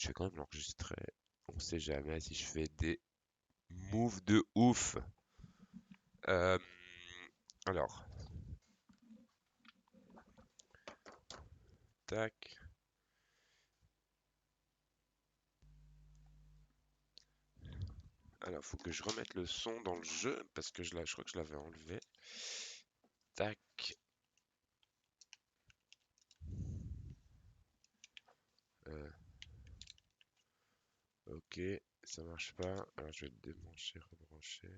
Je vais quand même l'enregistrer. On sait jamais si je fais des moves de ouf. Euh, alors, tac. Alors, faut que je remette le son dans le jeu parce que je crois que je l'avais enlevé. Tac. Ok, ça marche pas. Alors, je vais débrancher, rebrancher.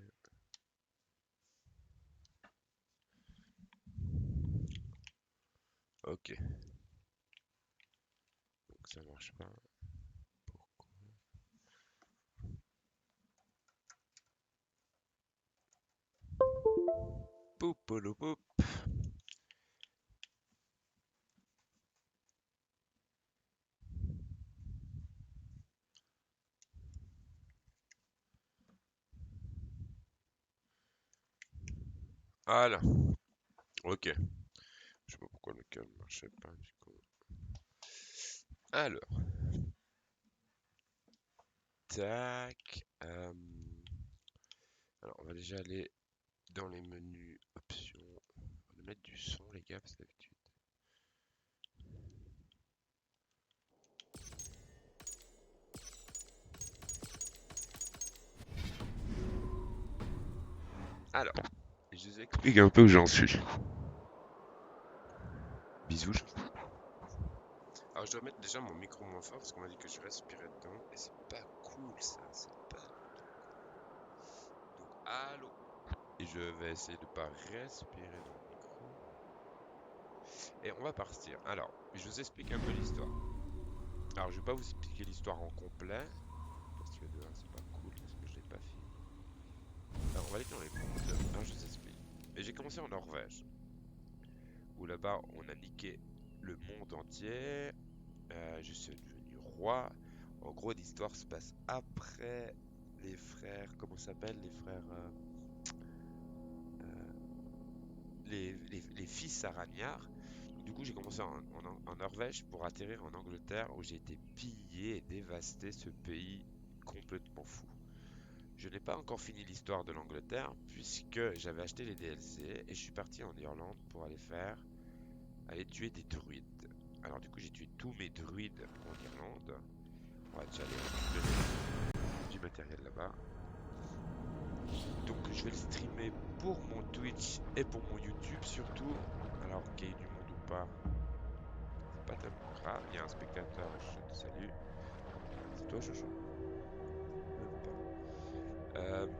Ok, donc ça marche pas. Pourquoi? Poupoloupoup. Voilà. Ok. Je sais pas pourquoi le câble marchait pas du coup. Alors, tac. Alors, on va déjà aller dans les menus options. On va mettre du son, les gars, parce que d'habitude. Alors, je vous explique un peu où j'en suis. Bisous. Alors, je dois mettre déjà mon micro moins fort parce qu'on m'a dit que je respirais dedans. Et c'est pas cool ça, c'est pas. Donc, allô. Et je vais essayer de pas respirer dans le micro. Et on va partir. Alors, je vous explique un peu l'histoire. Alors, je vais pas vous expliquer l'histoire en complet. Parce que de un, c'est pas cool parce que je l'ai pas fini. Alors, on va aller dans les mondes. Alors, je vous explique. Et j'ai commencé en Norvège. Où là-bas, on a niqué le monde entier. Je suis devenu roi. En gros, l'histoire se passe après les frères. Comment ça s'appelle? Les frères. Les fils Aragnard. Du coup, j'ai commencé en Norvège pour atterrir en Angleterre où j'ai été pillé et dévasté, ce pays complètement fou. Je n'ai pas encore fini l'histoire de l'Angleterre puisque j'avais acheté les DLC et je suis parti en Irlande pour aller tuer des druides. Alors du coup, j'ai tué tous mes druides en Irlande. On va déjà aller récupérer du matériel là-bas. Donc je vais le streamer pour mon Twitch et pour mon YouTube surtout. Alors qu'il y ait du monde ou pas, c'est pas tellement grave. Il y a un spectateur, je te salue. C'est toi, Jojo? Même pas.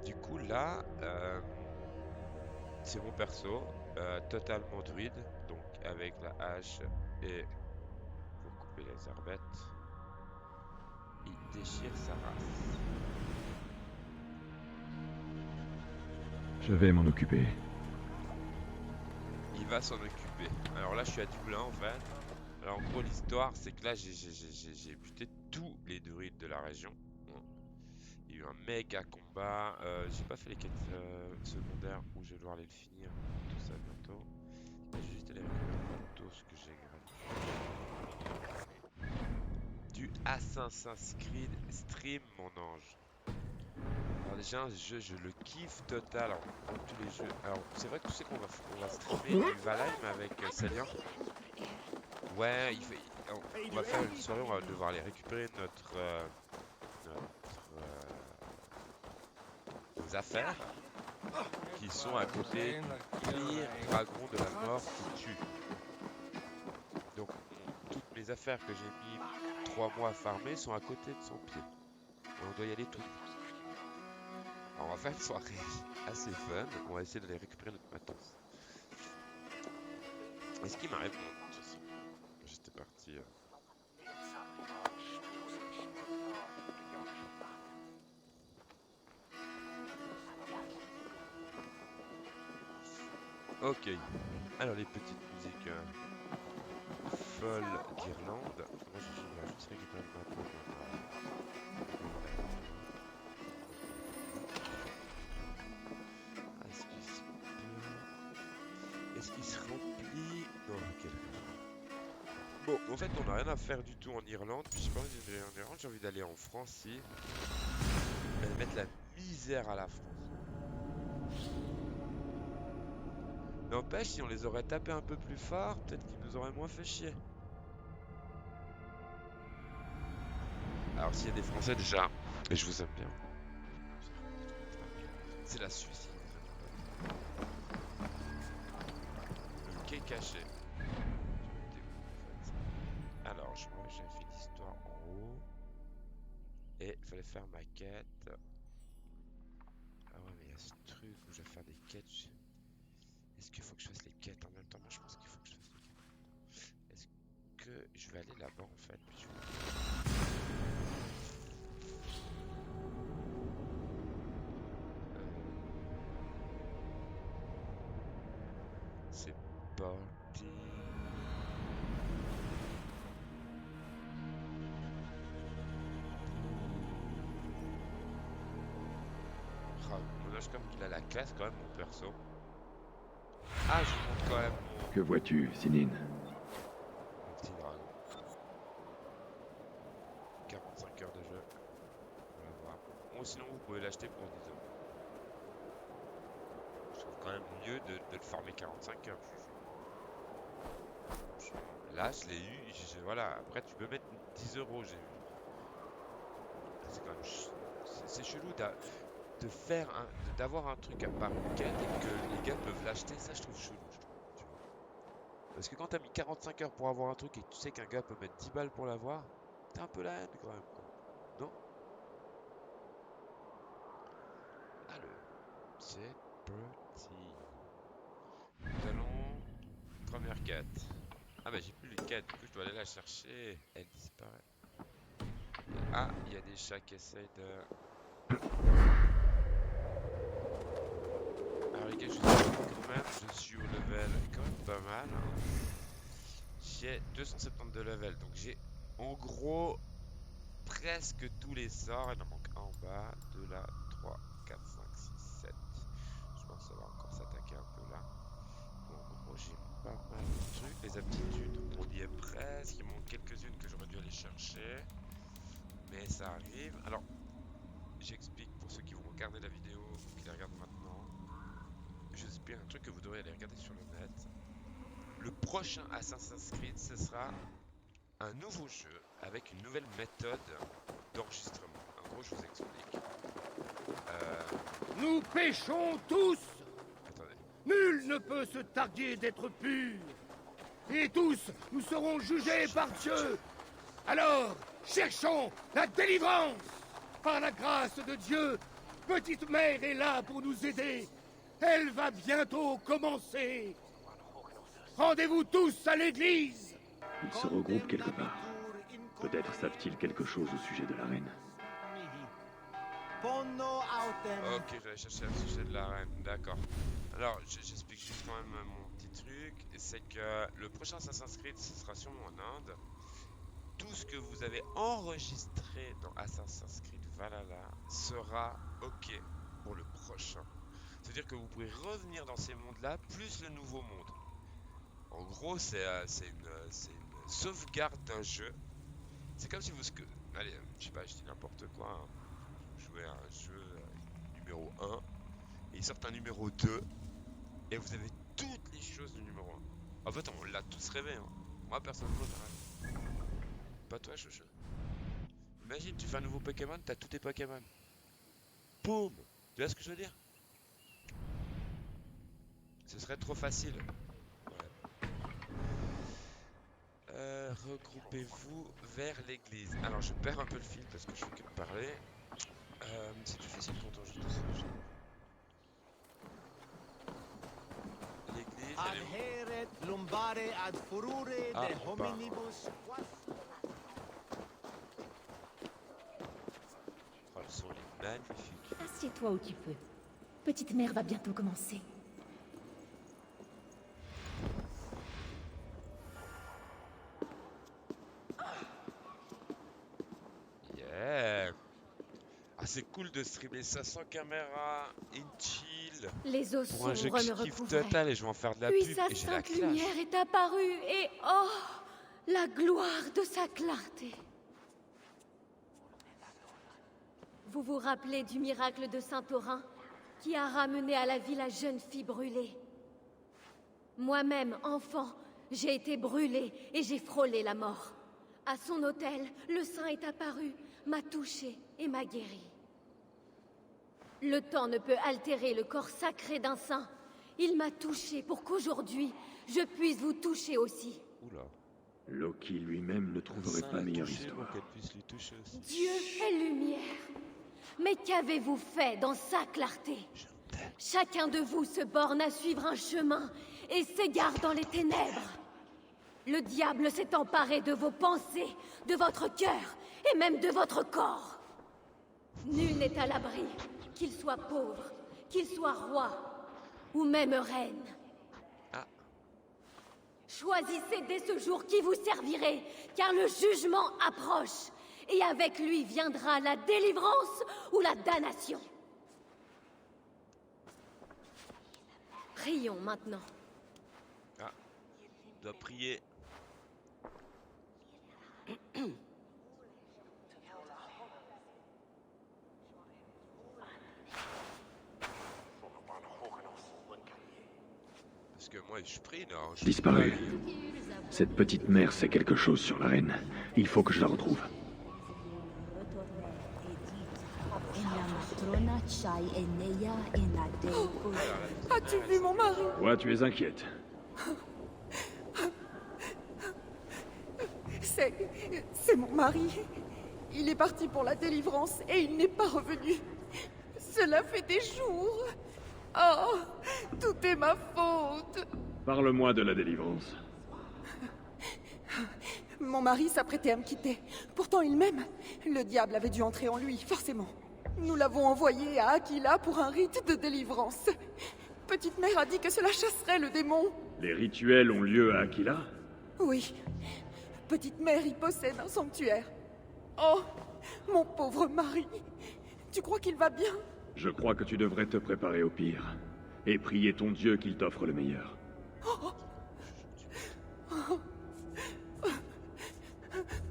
Du coup là, c'est mon perso, totalement druide, donc avec la hache et pour couper les herbettes. Il déchire sa race. Je vais m'en occuper. Il va s'en occuper. Alors là, je suis à Dublin en fait. Alors en gros, l'histoire, c'est que là, j'ai buté tous les druides de la région. Bon. Il y a eu un méga combat. J'ai pas fait les quêtes secondaires où je vais devoir aller le finir. Tout ça bientôt. Là, je vais juste aller récupérer tout ce que j'ai gratuit. Du Assassin's Creed Stream, mon ange. Alors déjà, ce jeu, je le kiffe total. Alors, comme tous les jeux. Alors, c'est vrai que tu sais qu'on va streamer du Valheim avec Célian. Ouais, on va faire une soirée, on va devoir aller récupérer nos affaires qui sont à côté du pire dragon de la mort qui tue. Donc, toutes mes affaires que j'ai mis 3 mois à farmer sont à côté de son pied. Et on doit y aller tout vite. Alors, on va faire une soirée assez fun. On va essayer d'aller récupérer notre matos. Est-ce qu'il m'a répondu? J'étais parti. Ok. Alors, les petites musiques folles d'Irlande. Moi, je vais juste récupérer le matos. Est-ce qu'il se remplit? Non, ok. Bon, En fait, on n'a rien à faire du tout en Irlande. Puis, je sais pas, en Irlande, j'ai envie d'aller en France si. Mettre la misère à la France. N'empêche, si on les aurait tapés un peu plus fort, peut-être qu'ils nous auraient moins fait chier. Alors, s'il y a des Français déjà, et je vous aime bien. C'est la Suisse. Le quai caché. Alors, moi j'ai fait l'histoire en haut. Et il fallait faire ma quête. Ah ouais, mais il y a ce truc où je vais faire des quêtes. Est-ce qu'il faut que je fasse les quêtes en même temps? Moi je pense qu'il faut que je fasse les quêtes. Est-ce que je vais aller là-bas en fait? Puis je vais... C'est parti. Ah, mon âge comme il a la classe quand même mon perso. Ah, je vous montre quand même mon... Que vois-tu, Sinine? Mon petit dragon. 45 heures de jeu. On va voir. Ou sinon vous pouvez l'acheter pour 10 euros. Je trouve quand même mieux de le farmer 45 heures. Là, je l'ai eu. Voilà. Après, tu peux mettre 10 euros, j'ai vu. C'est quand même... C'est chelou d'avoir un truc à part une quête et que les gars peuvent l'acheter. Ça, je trouve chelou. Tu vois. Parce que quand t'as mis 45 heures pour avoir un truc et que tu sais qu'un gars peut mettre 10 balles pour l'avoir, t'es un peu la haine quand même, quoi. Non? Alors, c'est parti. Nous allons... Première quête. Ah bah j'ai plus les quêtes, du coup je dois aller la chercher. Elle disparaît. Ah, il y a des chats qui essayent de... Alors les gars, je suis quand même, je suis au level quand même pas mal. Hein. J'ai 270 de level, donc j'ai en gros presque tous les sorts. Il en manque un en bas, 2 là, 3, 4, 5, 6, 7. Je pense que ça va encore s'attaquer un peu là. En gros, j'ai pas mal de trucs. Les aptitudes, on y est presque. Il manque quelques-unes que j'aurais dû aller chercher. Mais ça arrive. Alors, j'explique pour ceux qui vont regarder la vidéo ou qui la regardent maintenant. J'explique un truc que vous devriez aller regarder sur le net. Le prochain Assassin's Creed, ce sera un nouveau jeu avec une nouvelle méthode d'enregistrement. En gros, je vous explique. Nous péchons tous. Attendez. Nul ne peut se targuer d'être pur. Et tous, nous serons jugés par Dieu. Alors, cherchons la délivrance. Par la grâce de Dieu, Petite Mère est là pour nous aider. Elle va bientôt commencer. Rendez-vous tous à l'église. Ils se regroupent quelque part. Peut-être savent-ils quelque chose au sujet de la reine. Ok, je vais aller chercher le sujet de la reine, d'accord. Alors, j'explique juste quand même mon petit truc. C'est que le prochain Assassin's Creed, ce sera sûrement en Inde. Tout ce que vous avez enregistré dans Assassin's Creed Valhalla sera ok pour le prochain. C'est-à-dire que vous pouvez revenir dans ces mondes-là, plus le nouveau monde. En gros, c'est une sauvegarde d'un jeu. C'est comme si vous... Allez, je sais pas, je dis n'importe quoi. Hein. Vous jouez à un jeu numéro 1, et il sort un numéro 2, et vous avez toutes les choses du numéro 1. En fait, on l'a tous rêvé. Hein. Moi, personnellement, je rêve. Pas toi, chouchou. Imagine, tu fais un nouveau Pokémon, t'as tous tes Pokémon. Boum! Tu vois ce que je veux dire? Ce serait trop facile. Regroupez-vous vers l'église. Alors je perds un peu le fil parce que je fais que de parler. C'est difficile quand on joue tout seul. L'église, elle est où? Ah, on part. Oh, le son est magnifique. Assieds-toi où tu peux. Petite Mère va bientôt commencer. Yeah! Ah, c'est cool de streamer ça sans caméra, in chill. Les eaux Pour un jeu sombres qui me kiffe recouvraient. total et je vais en faire de la Puis pub sa et j'ai la sainte classe. lumière est apparue et oh, la gloire de sa clarté. Vous vous rappelez du miracle de Saint-Aurin qui a ramené à la vie la jeune fille brûlée? Moi-même, enfant, j'ai été brûlée et j'ai frôlé la mort. À son autel, le saint est apparu, m'a touché et m'a guéri. Le temps ne peut altérer le corps sacré d'un saint. Il m'a touché pour qu'aujourd'hui, je puisse vous toucher aussi. Oula. Loki lui-même ne trouverait Ça pas l'a meilleure touché pour histoire. qu'elle puisse lui toucher aussi. Dieu est lumière. Mais qu'avez-vous fait dans sa clarté? Chacun de vous se borne à suivre un chemin et s'égare dans les ténèbres. Le diable s'est emparé de vos pensées, de votre cœur et même de votre corps. Nul n'est à l'abri, qu'il soit pauvre, qu'il soit roi ou même reine. Ah. Choisissez dès ce jour qui vous servirez, car le jugement approche. Et avec lui viendra la délivrance ou la damnation. Prions maintenant. Ah. On doit prier. Parce que moi je prie là. Je Disparu. prie. Cette petite mère sait quelque chose sur la reine. Il faut que je la retrouve. As-tu vu mon mari? Toi, tu es inquiète. C'est mon mari. Il est parti pour la délivrance et il n'est pas revenu. Cela fait des jours. Oh, tout est ma faute. Parle-moi de la délivrance. Mon mari s'apprêtait à me quitter. Pourtant, il m'aime. Le diable avait dû entrer en lui, forcément. Nous l'avons envoyé à Aquila pour un rite de délivrance. Petite mère a dit que cela chasserait le démon. Les rituels ont lieu à Aquila? Oui. Petite mère y possède un sanctuaire. Oh, mon pauvre mari. Tu crois qu'il va bien? Je crois que tu devrais te préparer au pire. Et prier ton Dieu qu'il t'offre le meilleur.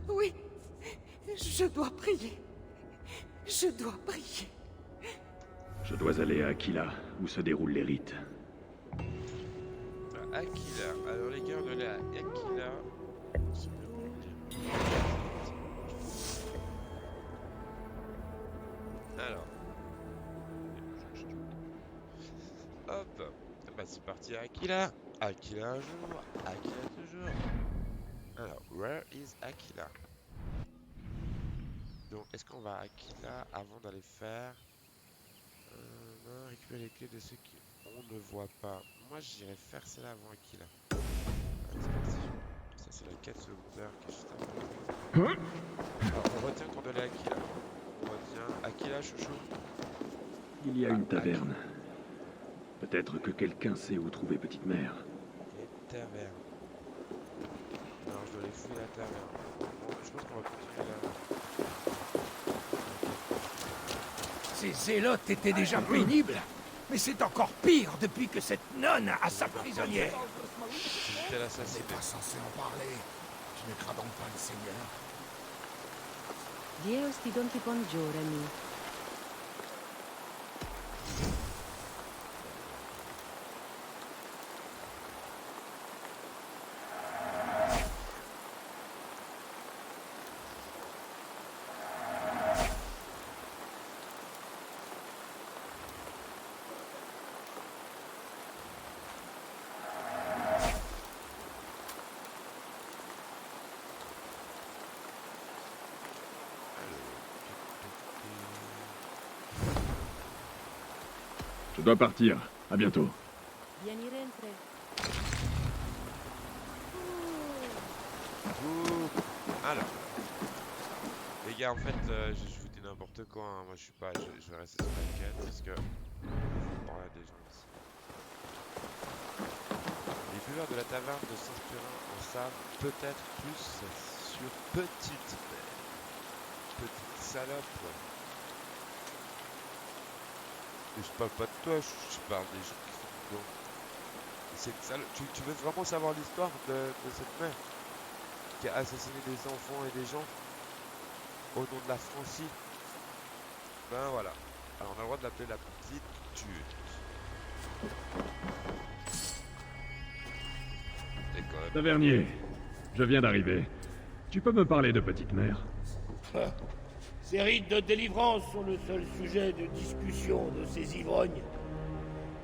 Oui. Je dois prier. Je dois prier. Je dois aller à Aquila, où se déroulent les rites. Aquila. Alors les gars, on est là. Aquila. Alors. Hop. Bah c'est parti à Aquila. Aquila un jour. Aquila toujours. Alors, where is Aquila? Donc, est-ce qu'on va à Aquila avant d'aller faire... non, récupérer les clés de ceux qui on ne voit pas. Moi, j'irais faire celle-là avant Aquila. Allez, c'est parti. Ça, c'est la quête secondaire qui est juste après. Alors, on retient qu'on doit aller à Aquila. On retient Aquila, chouchou. Il y a une taverne. Peut-être que quelqu'un sait où trouver Petite Mère. Les tavernes. Non, je dois aller fouiller la taverne. Bon, je pense qu'on va continuer là. Ces zélotes étaient déjà pénibles, mais c'est encore pire depuis que cette nonne a sa prisonnière. C'était l'assassin. T'es pas censé en parler. Tu ne crains donc pas le Seigneur? Dievs ti don ti giorni. Je dois partir. À bientôt. Vieni rentre. Ouh. Alors, les gars, en fait, je vous dis n'importe quoi. Hein. Moi, je suis pas. Je vais rester sur la quête parce que. Bon, là, des gens ici. Les buveurs de la taverne de Saint-Purin en savent peut-être plus sur Petite Mère. Petite salope. Et je parle pas de toi, je parle des gens qui sont dedans. Cette salope. Tu veux vraiment savoir l'histoire de cette mère? qui a assassiné des enfants et des gens au nom de la Francie. Ben voilà. Alors on a le droit de l'appeler la petite tueuse. Et quand même. Tavernier, je viens d'arriver. Tu peux me parler de petite mère? Ces rites de délivrance sont le seul sujet de discussion de ces ivrognes.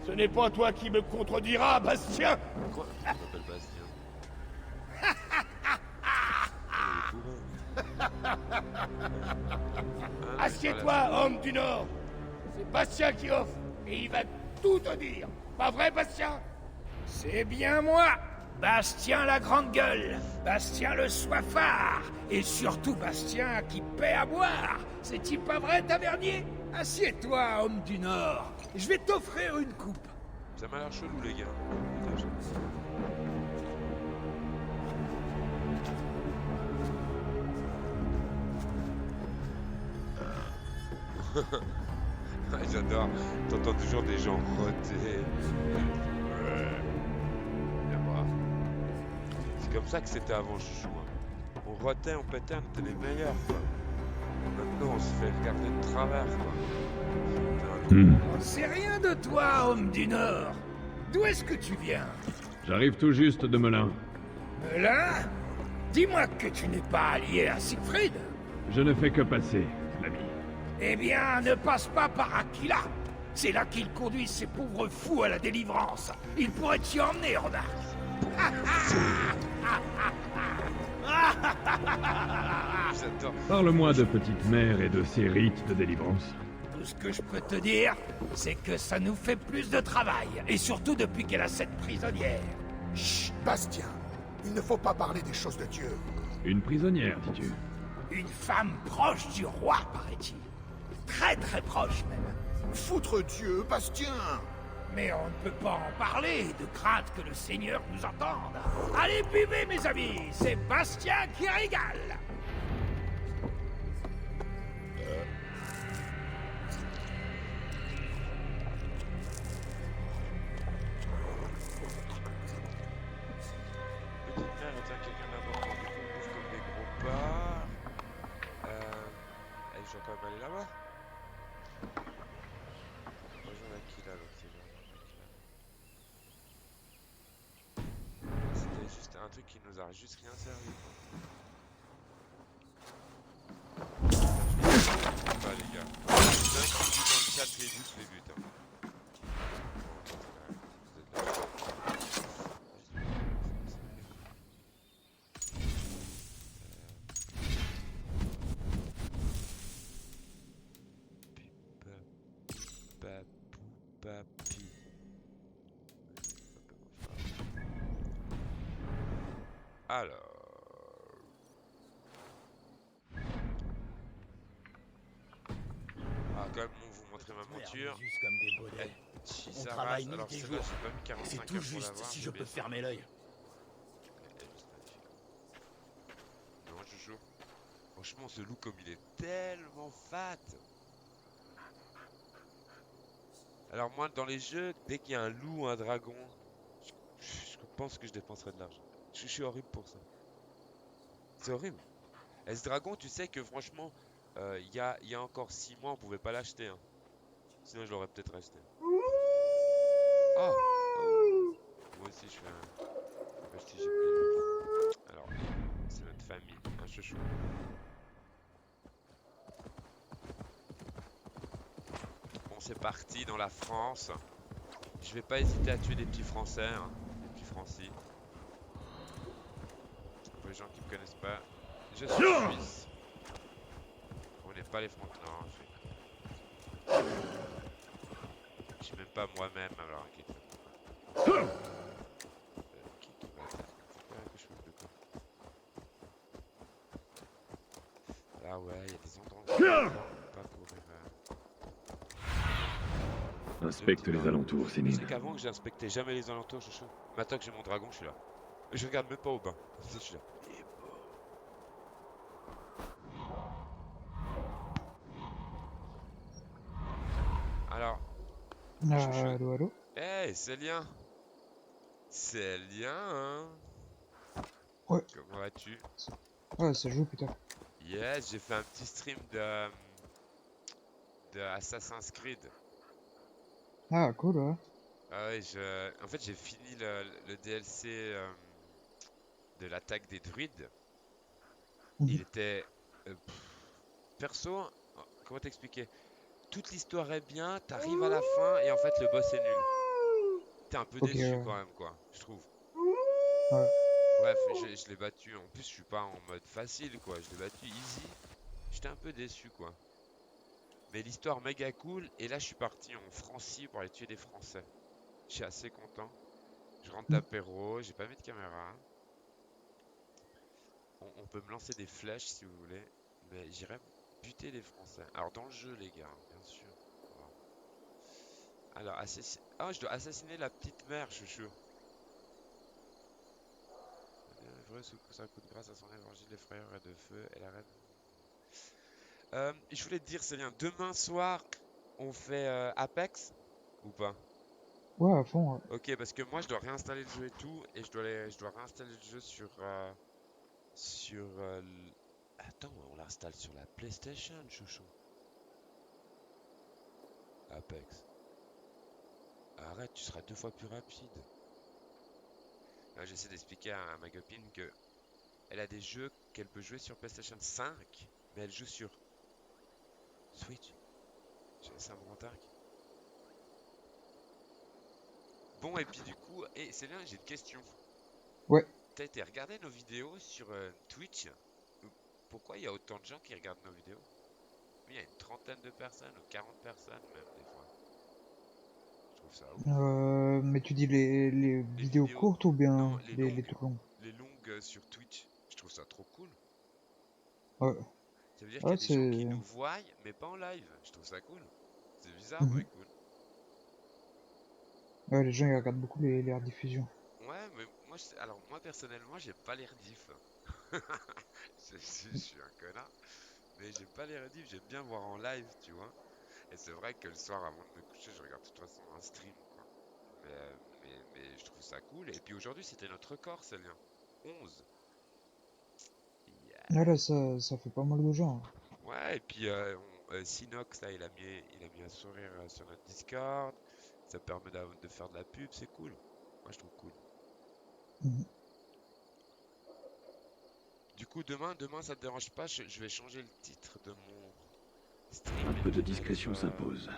Ce n'est pas toi qui me contrediras, Bastien. Quoi? Je m'appelle Bastien. Ah, il est bourrin. Assieds-toi, homme du Nord. C'est Bastien qui offre, et il va tout te dire. Pas vrai, Bastien? C'est bien moi, Bastien la grande gueule, Bastien le soifard, et surtout Bastien qui paie à boire. C'est-il pas vrai, tavernier? Assieds-toi, homme du Nord. Je vais t'offrir une coupe. Ça m'a l'air chelou, les gars. J'adore. T'entends toujours des gens roter. Viens voir. C'est comme ça que c'était avant, chouchou. On rotait, on pétait, on était les meilleurs, quoi. Maintenant, on se fait regarder de travers, quoi. On sait rien de toi, homme du Nord. D'où est-ce que tu viens? J'arrive tout juste de Melun. Melun? Dis-moi que tu n'es pas allié à Siegfried. Je ne fais que passer, l'ami. Eh bien, ne passe pas par Aquila. C'est là qu'il conduit ces pauvres fous à la délivrance. Il pourrait t'y emmener, remarque. J'adore. Parle-moi de petite mère et de ses rites de délivrance. Tout ce que je peux te dire, c'est que ça nous fait plus de travail. Et surtout depuis qu'elle a cette prisonnière. Chut, Bastien. Il ne faut pas parler des choses de Dieu. Une prisonnière, dis-tu? Une femme proche du roi, paraît-il. Très très proche, même. Foutre Dieu, Bastien. Mais on ne peut pas en parler, de crainte que le Seigneur nous entende. Allez, buvez, mes amis. C'est Bastien qui régale. Petite mère retient quelqu'un d'important. Du coup, on bouffe comme des gros porcs. Je dois quand même aller là-bas. Rejoins Aquila, donc c'est genre. C'était juste un truc qui nous a juste rien servi. Pas les gars. Ceux qui disent dans le chat les buts, hein. Vous êtes là. Papi. Alors. Ah, quand même, vous montrer ma monture. Comme des baudets. Si On ça travaille rase, nuit alors et celle-là, jour. j'ai pas mis 45 C'est heures tout pour juste l'avoir, si j'ai je peux baissé. fermer l'œil. Non, Jojo. Franchement, ce loup, comme il est tellement fat. Alors moi, dans les jeux, dès qu'il y a un loup ou un dragon, je pense que je dépenserai de l'argent. Je suis horrible pour ça. C'est horrible. Et ce dragon, tu sais que franchement, il y a encore 6 mois, on pouvait pas l'acheter. Hein. Sinon, je l'aurais peut-être acheté. Oh, moi aussi, je fais un vestige. Alors, c'est notre famille, un chouchou. Bon, c'est parti dans la France. Je vais pas hésiter à tuer des petits Français, hein, des petits Francis. Pour les gens qui me connaissent pas, je suis suisse. On n'est pas les Français. Non, je suis même pas moi-même, alors inquiète-toi. Qui va attaquer? C'est pas que je fais de quoi. Ah ouais, il y a des endroits où on peut pas courir. Inspecte les alentours, Tu Sénine. sais qu'avant que j'inspectais jamais les alentours, je suis chaud. Maintenant que j'ai mon dragon, je suis là. Je regarde même pas au bain. Je suis là. Il est beau. Alors. Allô, allô? Hey, Célien. Célien, hein. Ouais. Comment vas-tu? Ouais, ça joue, putain. Yes, j'ai fait un petit stream de Assassin's Creed. Ah, cool, ouais. Ah ouais, en fait, j'ai fini le DLC de l'attaque des druides. Il Mhm. était... perso, comment t'expliquer? Toute l'histoire est bien, t'arrives à la fin et en fait le boss est nul. T'es un peu Ok, déçu quand même, quoi, je trouve. ouais. Bref, je l'ai battu. En plus, je suis pas en mode facile, quoi. Je l'ai battu easy. J'étais un peu déçu, quoi. Mais l'histoire méga cool. Et là, je suis parti en Francie pour aller tuer des Français. Je suis assez content. Je rentre Mm. d'apéro. J'ai pas mis de caméra. On peut me lancer des flèches si vous voulez. Mais j'irai buter des Français. Alors, dans le jeu, les gars, bien sûr. Voilà. Alors, oh, je dois assassiner la petite mère, chouchou. Vrai, sous sa coup de grâce à son évangile, les frères et de feu et la reine. Je voulais te dire, Célien, demain soir, on fait Apex ou pas? Ouais, à fond, ouais. Ok, parce que moi, je dois réinstaller le jeu et tout, et je dois réinstaller le jeu Attends, on l'installe sur la PlayStation, chouchou. Apex. Arrête, tu seras 2 fois plus rapide. Là, j'essaie d'expliquer à ma copine que elle a des jeux qu'elle peut jouer sur PlayStation 5, mais elle joue sur Switch. Ça me rend dingue. Bon, et puis du coup, c'est bien, j'ai une question. Ouais. T'as été regarder nos vidéos sur Twitch? Pourquoi il y a autant de gens qui regardent nos vidéos? Il y a une trentaine de personnes ou 40 personnes même des fois. Je trouve ça ouf. Mais tu dis les Les vidéos vidéos, courtes ou non, bien les tout longues? les longues sur Twitch. Je trouve ça trop cool. Ouais. Ça veut dire qu'il y Ouais, a des gens qui nous voient, mais pas en live. Je trouve ça cool. C'est bizarre, Mhm. mais cool. Ouais, les gens ils regardent beaucoup les rediffusions. Ouais, mais moi, alors moi personnellement, j'aime pas les rediffs. Je suis un connard, mais j'aime pas les rediffs. J'aime bien voir en live, tu vois. Et c'est vrai que le soir, avant de me coucher, je regarde de toute façon un stream, quoi. Mais je trouve ça cool. Et puis aujourd'hui, c'était notre record, Célien. 11. Ouais, là, Yeah. ça fait pas mal de gens. Ouais, et puis Sinox, là, il a mis un sourire sur notre Discord. Ça permet de faire de la pub, c'est cool. Moi, je trouve cool. Mhm. Du coup, demain, ça te dérange pas, je vais changer le titre de mon stream Un et peu le de mettre. discrétion s'impose.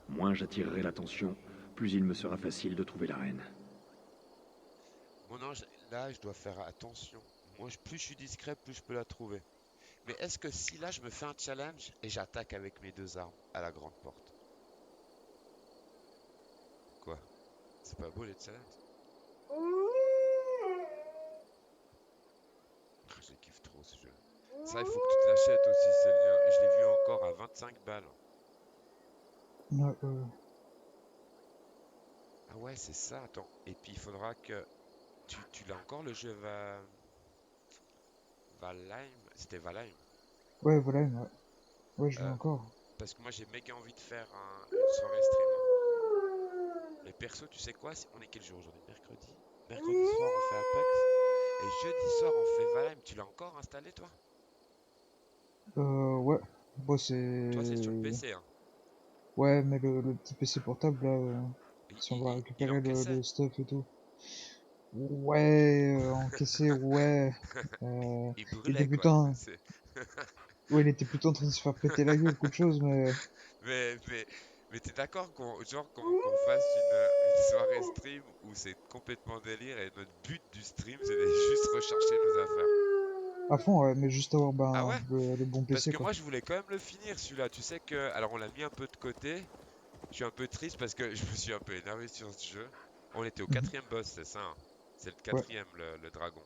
Moins j'attirerai l'attention, plus il me sera facile de trouver la reine. Mon ange, là, je dois faire attention. Moi, plus je suis discret, plus je peux la trouver. Mais est-ce que si là, je me fais un challenge et j'attaque avec mes 2 armes à la grande porte? Quoi? C'est pas beau les challenges? Ah, je kiffe trop ce jeu. Ça, il faut que tu te l'achètes aussi, Célien. Et je l'ai vu encore à 25 balles. Ouais, Ah ouais, c'est ça, attends. Et puis, il faudra que... Tu l'as encore, le jeu Valheim? C'était Valheim. ouais, voilà, ouais. Ouais, je l'ai Euh, encore. Parce que moi, j'ai méga envie de faire une soirée stream. Mais perso, tu sais quoi? On est quel jour aujourd'hui? Mercredi? Mercredi soir, on fait Apex. Et jeudi soir, on fait Valheim. Tu l'as encore installé, toi? Ouais. Bon, Toi, c'est sur le c'est... PC, hein. Ouais, mais le petit PC portable, là, Il, si on va il, il récupérer encaissait. le stuff et tout. Ouais, encaissé, ouais. Il Il était brûlait, quoi, plutôt... le PC. Ouais, il était plutôt en train de se faire péter la gueule qu'autre chose, mais... Mais, mais, mais t'es d'accord qu'on fasse une soirée stream où c'est complètement délire et notre but du stream, c'est de juste recharger nos affaires. À fond, ouais, mais juste avoir Ah ben, ouais? le bon Parce PC, que quoi. moi, je voulais quand même le finir, celui-là. Tu sais que... Alors, on l'a mis un peu de côté. Je suis un peu triste parce que je me suis un peu énervé sur ce jeu. On était au Mhm. quatrième boss, c'est ça, hein? C'est le Ouais. quatrième, le dragon.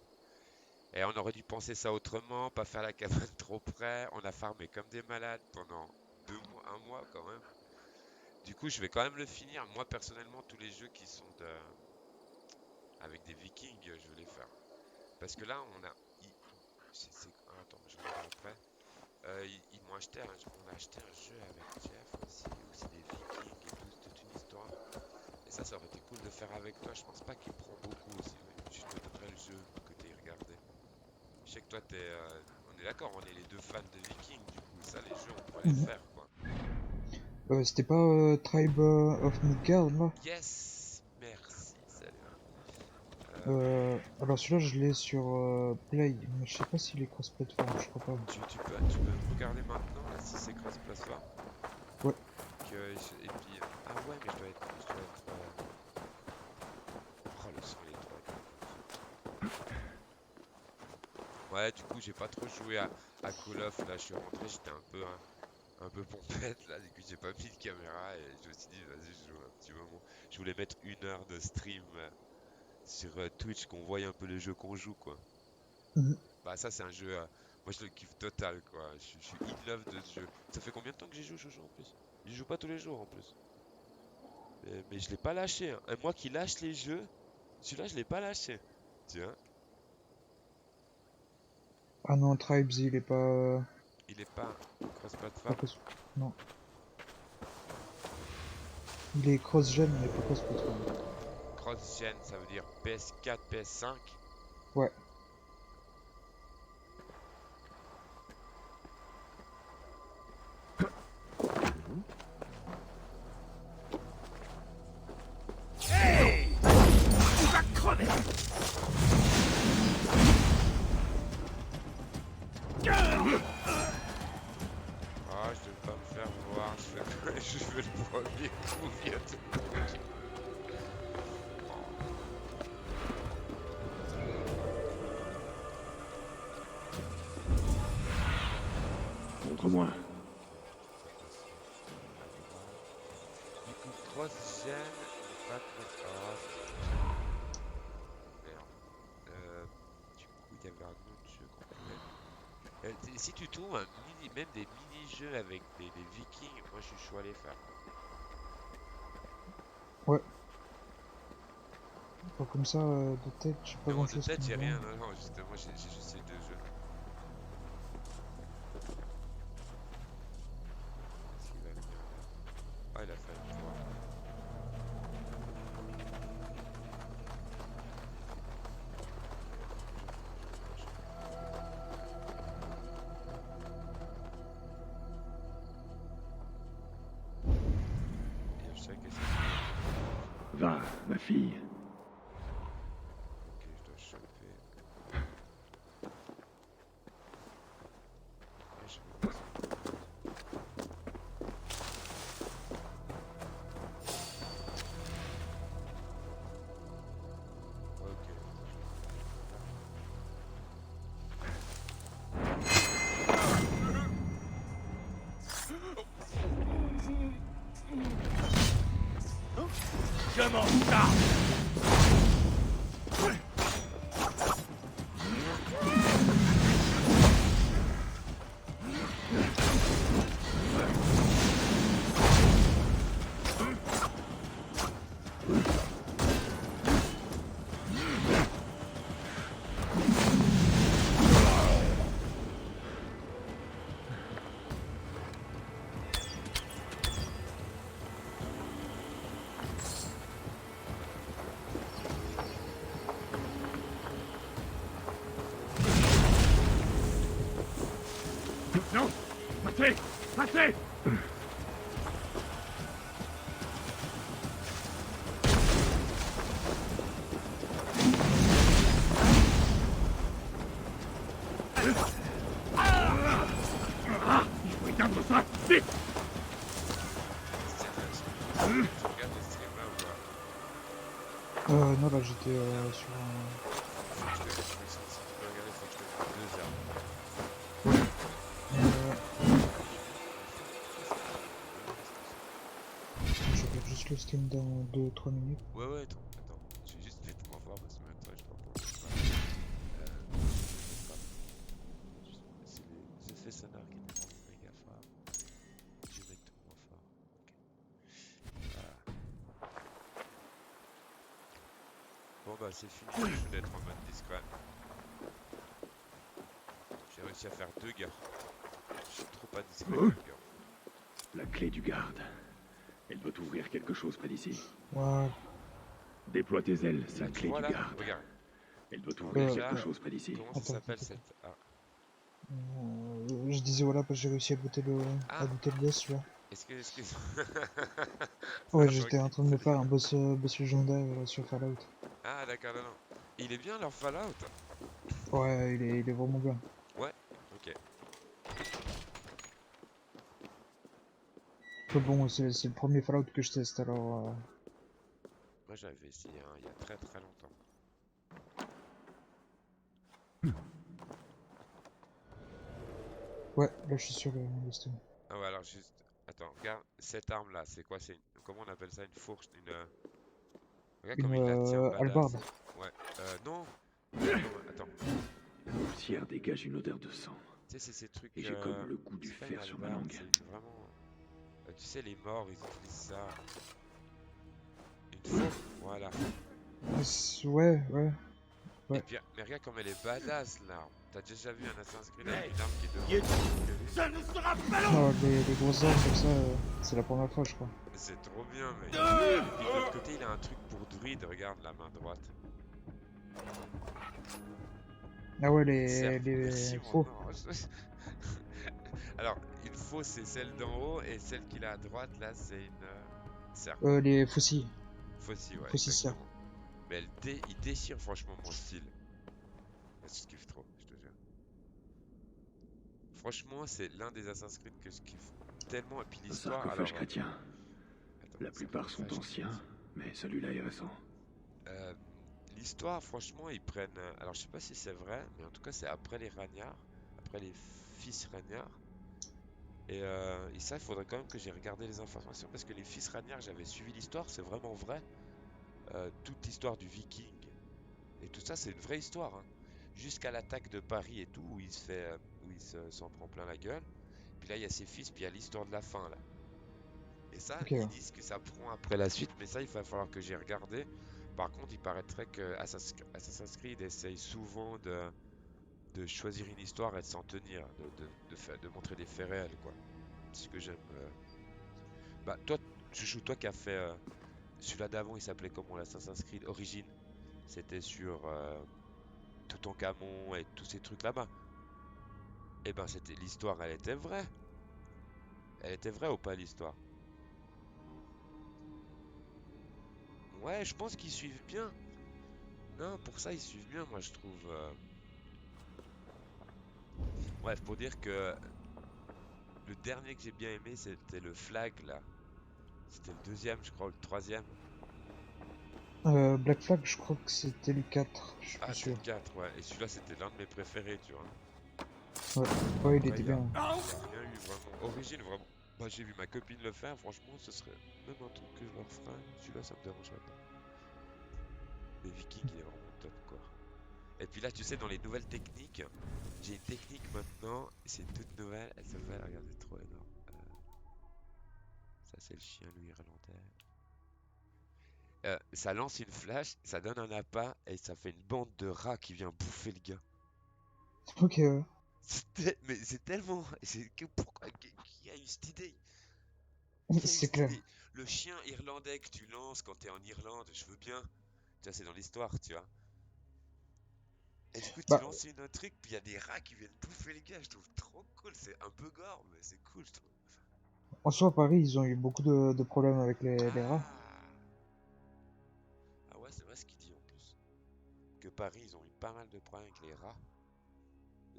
Et on aurait dû penser ça autrement, pas faire la cabane trop près. On a farmé comme des malades pendant 2 mois, 1 mois quand même. Du coup, je vais quand même le finir. Moi, personnellement, tous les jeux qui sont avec des Vikings, je vais les faire. Parce que là, on a... attends, je regarde après. Ils m'ont acheté on a acheté un jeu avec Jeff aussi, où c'est des Vikings et tout, c'est toute une histoire. Et ça aurait été cool de faire avec toi. Je pense pas qu'il prend beaucoup aussi. Ouais. Je te donnerai le jeu que t'aies regardé. Je sais que toi, on est d'accord, on est les deux fans de Vikings, du coup, ça, les jeux, on pourrait Mhm. les faire, quoi. C'était pas Tribe of Midgard là? Yes! Merci, salut. Alors celui-là je l'ai sur Play, mais je sais pas s'il est cross-platform, je crois pas. Tu peux me regarder maintenant, là, si c'est cross-platform? Ouais. Et puis... Ah ouais, mais je dois être... Oh, le son, il est trop... Ouais, du coup, j'ai pas trop joué à Call of, là, je suis rentré, j'étais un peu pompette, là, du coup, j'ai pas mis de caméra, et je me suis dit, vas-y, je joue un petit moment. Je voulais mettre 1 heure de stream sur Twitch, qu'on voie un peu les jeux qu'on joue, quoi. Mhm. Bah ça c'est un jeu, moi je le kiffe total quoi, je suis in love de ce jeu. Ça fait combien de temps que j'y joue Jojo en plus? J'y joue pas tous les jours en plus. Mais je l'ai pas lâché, hein. Et moi qui lâche les jeux, celui-là je l'ai pas lâché. Tiens, Ah non, Tribes il est il est pas pas cross-platform. non. Il est cross-gen mais pas cross-platform. Cross-gen ça veut dire PS4, PS5. Ouais. Hey! Tu vas crever! Ah, je vais pas me faire voir, je fais le premier coup bientôt. Montre-moi. Du coup, cross-gen, pas cross... Merde. Du coup, il y avait un autre jeu qu'on pouvait... si tu trouves même des mini-jeux avec des Vikings, moi je suis chaud à les faire. Ouais. Pas comme ça, de tête, j'ai pas Non, grand de chose tête, qui me j'ai vient. rien. Non, non, justement, j'ai juste ces deux jeux. Qu'est-ce qu'il va venir là? Ah, il a failli me voir. Et je sais que c'est... Va, ma fille. Ok, je dois choper. Et je vais passer. Ok. Comment ça? Non! Passez! Passez! Il faut éteindre ça! Vite! Tu regardes les streams là ou pas? Non, là j'étais sur un. Faut que je te... Si tu peux regarder, faut que je te mette 2 armes. Je regarde juste le stream dans 2-3 minutes. Ouais, ouais, attends. Je vais juste vite m'en voir parce que maintenant je dois pas. C'est les effets sonores qui étaient pas méga forts. Je vais mettre tout moins fort. Ok. Voilà. Bon bah c'est fini, je vais d'être en mode discret. J'ai réussi à faire 2 gars. Je suis trop pas discret avec 2 gars. La clé du garde. Elle doit ouvrir quelque chose près d'ici. Ouais. Déploie tes ailes, c'est Là la tu clé vois du là, garde. regarde. Elle doit ouvrir Déjà, quelque chose près d'ici. comment ça Attends, s'appelle attends, cette... Ah, Je disais voilà, parce que j'ai réussi à ah, buter le boss, tu vois. excuse. Ouais, Attends, j'étais en train de me faire un boss légendaire sur Fallout. ah d'accord, non, non. Il est bien leur Fallout? Ouais, il est vraiment bien. Ouais, ok. Mais bon, c'est le premier Fallout que je teste, alors... Moi j'avais essayé il y a très très longtemps. Ouais, là je suis sur le Stone. Ah ouais, alors juste... Attends, regarde, cette arme là, c'est quoi? Comment on appelle ça? Une fourche? Regarde comme Une il la tient, badass. hallebarde. Ouais, non. Regarde Attends, La poussière dégage une odeur de sang. tu sais, c'est ces trucs... Et j'ai comme le goût du c'est pas une fer sur ma hallebarde, langue. c'est vraiment... tu sais, les morts, ils utilisent ça. Une fourche, voilà. Ouais, ouais. Et Ouais. puis, mais regarde comme elle est badass l'arme. T'as déjà vu un Assassin's Creed avec une arme qui est devant? Ça ne sera pas long. Non, les grosses armes comme ça, c'est la première fois, je crois. C'est trop bien, mec. Et de l'autre côté, il a un truc pour druide. Regarde la main droite. Ah ouais, Merci, les mon faux. ange. Alors, une fausse, c'est celle d'en haut. Et celle qu'il a à droite, là, c'est une serpe. Les faucilles. Faucille, ouais, Faucille serre. exactement. Mais il déchire franchement mon style. Je kiffe trop, je te jure. Franchement, c'est l'un des Assassin's Creed que je kiffe tellement. Et puis Un l'histoire, sarcophage alors... chrétien. attends, La plupart sont sarcophage anciens, chrétien. mais celui-là est récent. L'histoire, franchement, ils prennent... alors, je sais pas si c'est vrai, mais en tout cas, c'est après les Ragnards, après les fils Ragnards. Et ça, il faudrait quand même que j'ai regardé les informations, parce que les fils Ragnards, j'avais suivi l'histoire, c'est vraiment vrai. Toute l'histoire du Viking et tout ça, c'est une vraie histoire, hein. Jusqu'à l'attaque de Paris et tout, où il se fait, s'en prend plein la gueule. Puis là, il y a ses fils, puis il y a l'histoire de la fin, là. Et ça, Ok, ils ouais. disent que ça prend après la suite, mais ça, il va falloir que j'ai regardé. Par contre, il paraîtrait que Assassin's Creed essaye souvent de choisir une histoire et de s'en tenir, de montrer des faits réels, quoi. C'est ce que j'aime. Bah, toi, Chouchou, toi qui as fait celui-là d'avant, il s'appelait comment, l'Assassin's Creed Origins? C'était sur Toutankhamon et tous ces trucs là-bas. Eh ben, c'était l'histoire, elle était vraie. Elle était vraie ou pas l'histoire? Ouais, je pense qu'ils suivent bien. Non, pour ça, ils suivent bien, moi, je trouve. Bref, pour dire que le dernier que j'ai bien aimé, c'était le Flag, là. C'était le deuxième, je crois, ou le troisième. Black Flag, je crois que c'était le 4, je suis Ah, plus c'est le sûr. 4, ouais. Et celui-là, c'était l'un de mes préférés, tu vois. Ouais, ouais, il Après, était bien. y a rien eu vraiment. Origine, vraiment. Bah, j'ai vu ma copine le faire, franchement, ce serait même un truc que je leur ferais. Celui-là, ça me dérangerait pas. Mais Viking, il est vraiment top, quoi. Et puis là, tu sais, dans les nouvelles techniques, j'ai une technique maintenant, et c'est toute nouvelle, elle s'appelle, regardez, trop énorme. Ça, c'est le chien, loup irlandais. Ça lance une flash, ça donne un appât, et ça fait une bande de rats qui vient bouffer le gars. Ok, ouais. Mais c'est tellement... Pourquoi? Qui a eu cette idée? Qui a eu C'est cette clair. idée? Le chien irlandais que tu lances quand t'es en Irlande, je veux bien. Tu vois, c'est dans l'histoire, tu vois. Et du coup, tu Bah, lances une truc, puis il y a des rats qui viennent bouffer les gars. Je trouve trop cool. C'est un peu gore, mais c'est cool, je trouve. en soi, à Paris, ils ont eu beaucoup de problèmes avec les rats. Ah! Ah ouais, c'est vrai ce qu'il dit en plus. Que Paris, ils ont eu pas mal de problèmes avec les rats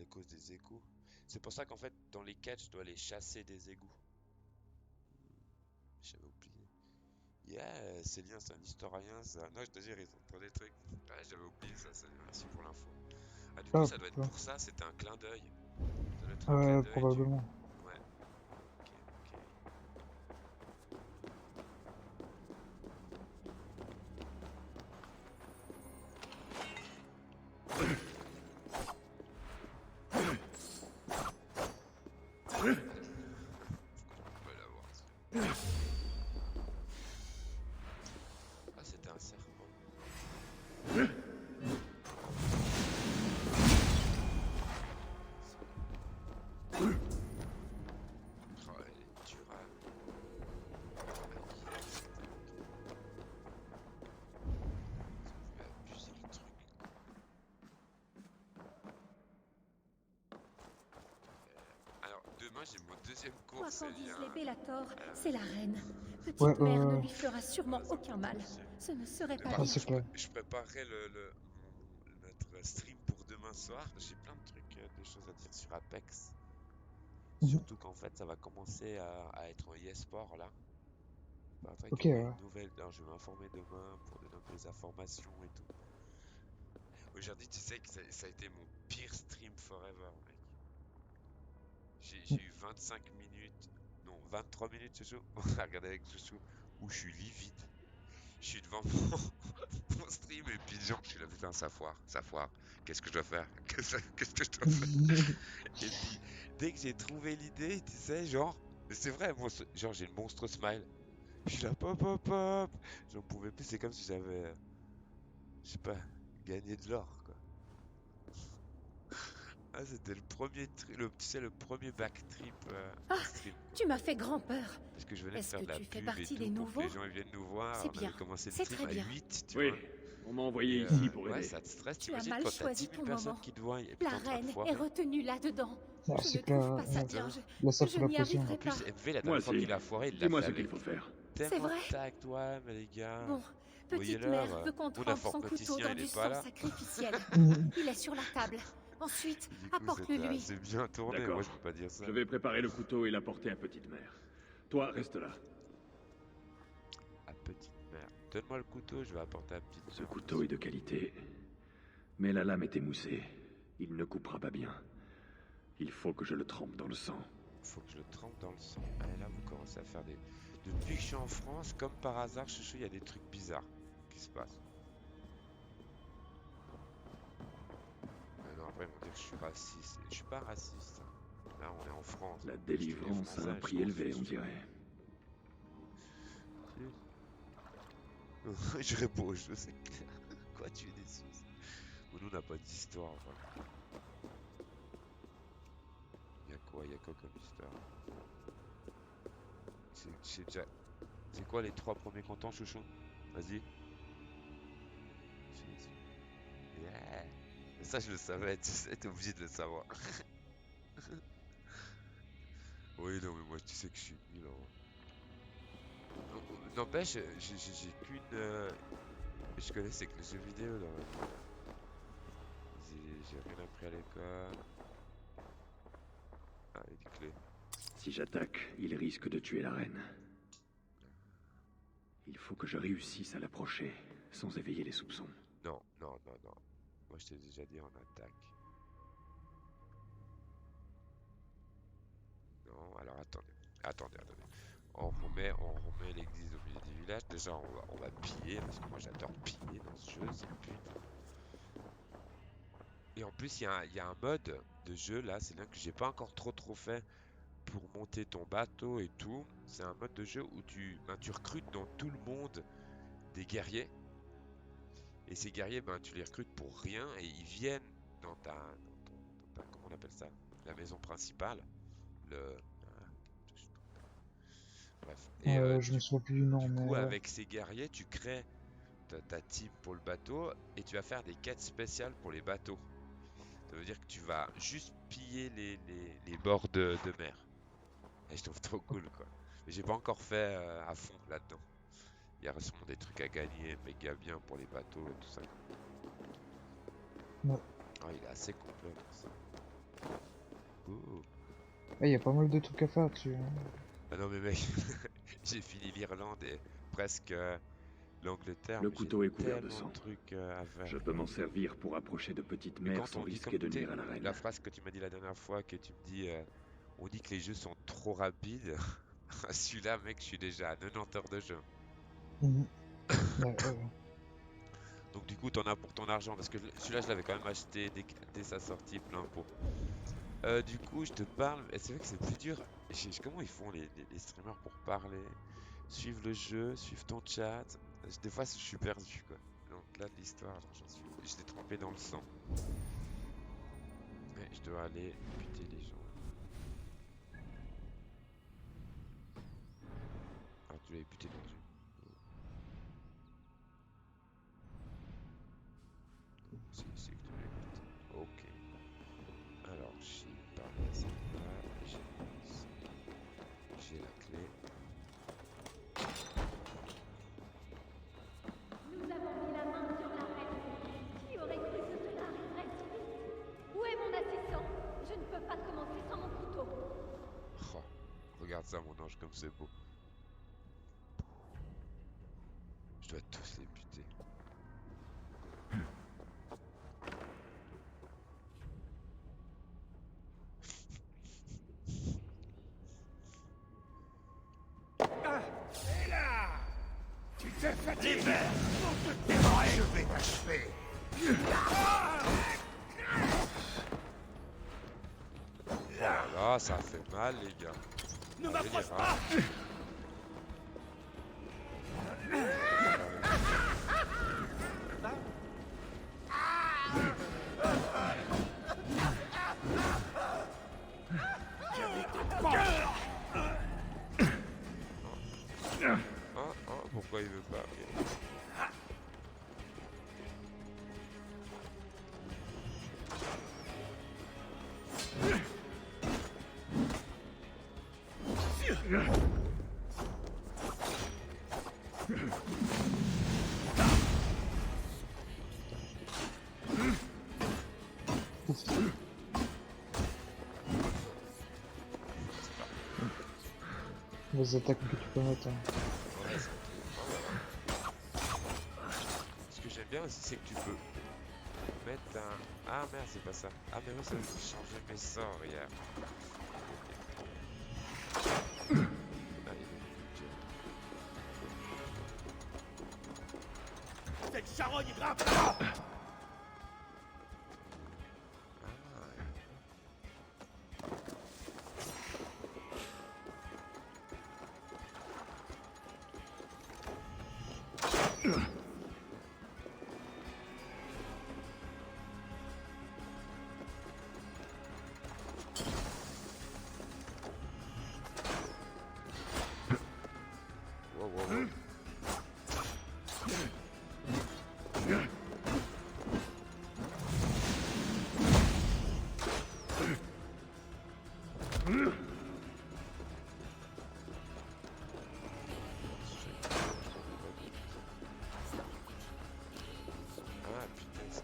à cause des égouts. C'est pour ça qu'en fait, dans les quêtes, je dois les chasser des égouts. J'avais oublié. Yeah, Célien, c'est un historien, ça. Non, je te jure, ils ont trop des trucs. Ouais, j'avais oublié ça, Célien. Merci pour l'info. Ah, du coup, Ah, ça doit être putain. pour ça, c'était un clin d'œil. Ça doit être un clin d'œil du. Probablement. Ouais, ok, ok. On peut l'avoir. Ah, c'était un serpent. Oh, elle est dure à acquérir, cette arme. Ils ont voulu abuser le truc, quoi. j'ai mon deuxième Quoi course. qu'en disent les Bellator, c'est la reine. Petite Ouais, mère ne lui fera sûrement aucun mal. Ce ne serait pas Par Ah, bien. c'est clair. je préparerai notre stream pour demain soir. J'ai plein de trucs, de choses à dire sur Apex. Mhm. Surtout qu'en fait, ça va commencer à être en e-sport là. Il paraîtrait Ok, qu'il y aura ouais. une nouvelle. Alors, je vais m'informer demain pour donner un peu les informations et tout. Aujourd'hui, tu sais que ça a été mon pire stream forever, mec. J'ai eu 25 minutes, non, 23 minutes, Chouchou. On a regardé avec Chouchou où je suis livide. Je suis devant mon stream et puis genre, je suis là, putain, ça foire. Qu'est-ce que je dois faire? Qu'est-ce que je dois faire? Et puis, dès que j'ai trouvé l'idée, tu sais, genre, c'est vrai, genre, j'ai le monstre smile. Je suis là, pop, pop, pop. J'en pouvais plus, c'est comme si j'avais, je sais pas, gagné de l'or, quoi. Ah, c'était le premier, tu sais, le premier backtrip Ah, en stream, quoi. Tu m'as fait grand peur. Parce que je venais de Est-ce faire que de la tu fais pub et partie tout des pour que les nouveaux? gens ils viennent nous voir. C'est On avait bien, commencé le c'est stream très à bien. 8, tu Oui, vois. on m'a envoyé Et ici pour ouais, aider. ça te stresse, Tu as t'imagines mal quand t'as choisi 10 000 ton personnes moment. qui te voient et puis La t'es en train de reine foirer. est retenue là-dedans. Ah, Je ne c'est trouve pas... pas ça ouais. bien. Là, ça Je fout la n'y pression. arriverai En plus, pas. MV, la Moi dernière fois aussi. qu'il a foiré, il l'a Dis-moi fait ce qu'il avec faut faire. C'est tellement vrai. de tact, ouais, mais les gars. Bon, Voyez petite l'heure. mère veut qu'on Mon trempe son informaticien, couteau dans il du est pas sang là. sacrificiel. Mhm. Il est sur la table. Ensuite, Du coup, c'était apporte-le-lui. assez bien tourné. Moi, D'accord. je peux pas dire ça. Je vais préparer le couteau et l'apporter à Petite Mère. Toi, reste là. À petite mère. Donne-moi le couteau, je vais apporter à petite Ce mère. couteau est de qualité, mais la lame est émoussée. Il ne coupera pas bien. Il faut que je le trempe dans le sang. Faut que je le trempe dans le sang. Et là, vous commencez à faire des... Depuis que je suis en France, comme par hasard, Chouchou, il y a des trucs bizarres qui se passent. Non, après, ils vont dire que je suis raciste. Je suis pas raciste. Là, on est en France. La Je suis les délivrance a Français, un je prix m'en élevé, fiche. on dirait. Je réponds, je sais que... Quoi, tu es déçu? Nous, on n'a pas d'histoire, voilà. Il y a quoi comme histoire? C'est déjà... C'est quoi les 3 premiers cantons, Chouchou? Vas-y. Yeah. Mais ça, je le savais, tu sais, t'es obligé de le savoir. Oui, non, mais moi, tu sais que je suis nul, hein. N'empêche, j'ai qu'une... Je connaissais que les jeux vidéo dans ma vie. J'ai rien appris à l'école. Ah, il y a des clés. Si j'attaque, il risque de tuer la reine. Il faut que je réussisse à l'approcher, sans éveiller les soupçons. Non. Moi, je t'ai déjà dit, on attaque. Non, alors attendez. On remet l'église au milieu du village. Déjà, on va piller, parce que moi, j'adore piller dans ce jeu, c'est le but. Et en plus, il y a un mode de jeu, là, c'est là que j'ai pas encore trop fait pour monter ton bateau et tout. C'est un mode de jeu où tu recrutes dans tout le monde des guerriers. Et ces guerriers, tu les recrutes pour rien et ils viennent dans comment on appelle ça? La maison principale. Bref. Et Je me souviens plus du nom, du mais... coup, ouais. avec ces guerriers, tu crées ta team pour le bateau et tu vas faire des quêtes spéciales pour les bateaux. Ça veut dire que tu vas juste piller les bords de mer. Et je trouve trop cool, quoi. Mais j'ai pas encore fait à fond là-dedans. Il y a sûrement des trucs à gagner méga bien pour les bateaux et tout ça. Ouais. Oh, il est assez complet tout ça. Ouh. Il y a pas mal de trucs à faire dessus. Hein. Ah non mais mec, j'ai fini l'Irlande et presque l'Angleterre. Le mais couteau j'ai est couvert de tellement sang. trucs à faire. Je peux m'en servir pour approcher de Petite Mais Mère quand sans on dit risquer comme de tu sais, nuire à la reine. la phrase que tu m'as dit la dernière fois, que tu me dis, on dit que les jeux sont trop rapides. Celui-là, mec, je suis déjà à 90 heures de jeu. Mhm. Ouais. Donc du coup, t'en as pour ton argent, parce que celui-là, je l'avais quand même acheté dès sa sortie, plein pot. Du coup, je te parle, et c'est vrai que c'est plus dur. Comment ils font les streamers pour parler, suivre le jeu, suivre ton chat. Des fois, je suis perdu, quoi. Donc là, de l'histoire, je l'ai trempé dans le sang. Mais je dois aller buter les gens. Ah, tu l'avais buté dans le jeu. C'est ici que tu l'avais buté. Ok. Alors, j'ai parlé à celle-là, j'ai mis ça. ça, mon ange, comme c'est beau. Je dois tous les buter. Et là, tu te fatigues. On te dévorer. Je vais t'achever. Voilà, ça fait mal, les gars. Ne Allez, m'approche les pas. rats. Pourquoi il veut pas? Ok. Les attaques que tu peux mettre. Hein. Ouais, c'est ce que j'aime bien aussi, c'est que tu peux mettre un... Ah merde, c'est pas ça. Ah mais oui, ça veut changer mes sorts, regarde. Ah, il est Cette charogne grimpe là.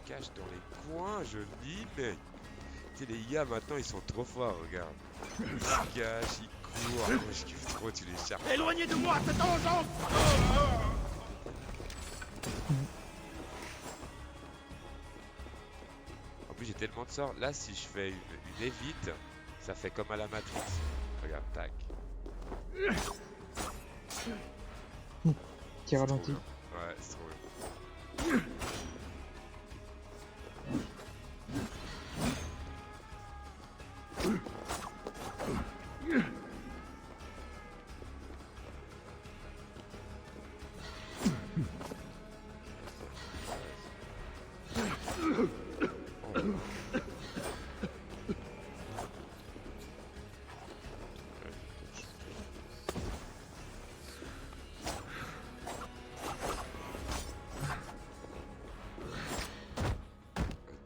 cache dans les coins, je le dis, mec. Tu sais, les IA maintenant ils sont trop forts, regarde. Ils se cachent, ils courent. Moi je kiffe trop, tu les cherches. Éloignez de moi cette vengeance. En plus j'ai tellement de sorts. Là si je fais une évite, ça fait comme à la Matrix. Regarde, tac. Qui ralentit. Ouais, c'est trop bien.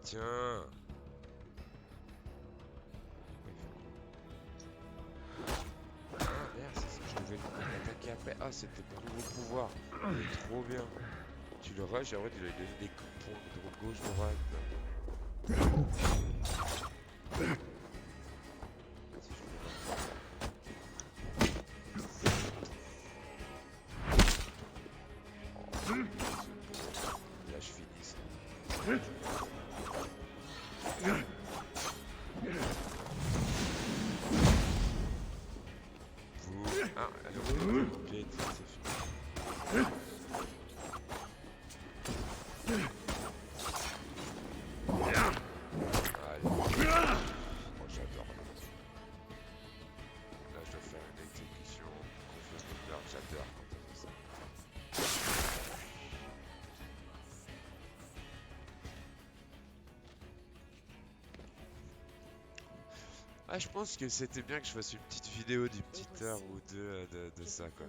Tiens. Ah merde, c'est ça que je devais l'attaquer après. Ah, c'était ton nouveau pouvoir. Il est trop bien. Tu le rush et après tu lui donnes des coups de poing de gauche, droite. Là je finis ça. Ah, alors, ok, c'est fini. Allez. Oh, j'adore. Là, je dois faire une exécution. J'adore quand on fait ça. Ah, je pense que c'était bien que je fasse une petite vidéo d'une petite heure ou deux de ça, quoi.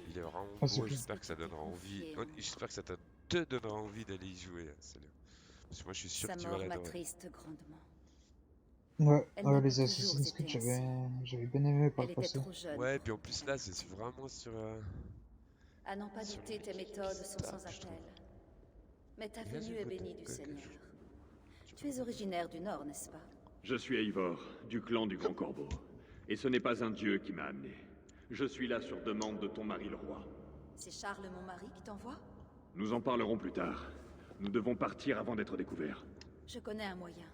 Il est vraiment beau, j'espère que ça donnera envie. J'espère que ça te donnera envie d'aller y jouer, Célio. Parce que moi, je suis sûr que tu vas l'adorer. Ouais, les Assassin's Creed, j'avais bien aimé par le passé. Ouais, et puis en plus là, c'est vraiment sur... À n'en pas douter, tes méthodes sont sans appel. Mais ta venue est bénie du Seigneur. Tu es originaire du Nord, n'est-ce pas? Je suis Eivor, du clan du Grand Corbeau. Et ce n'est pas un dieu qui m'a amené. Je suis là sur demande de ton mari le roi. C'est Charles, mon mari, qui t'envoie? Nous en parlerons plus tard. Nous devons partir avant d'être découverts. Je connais un moyen.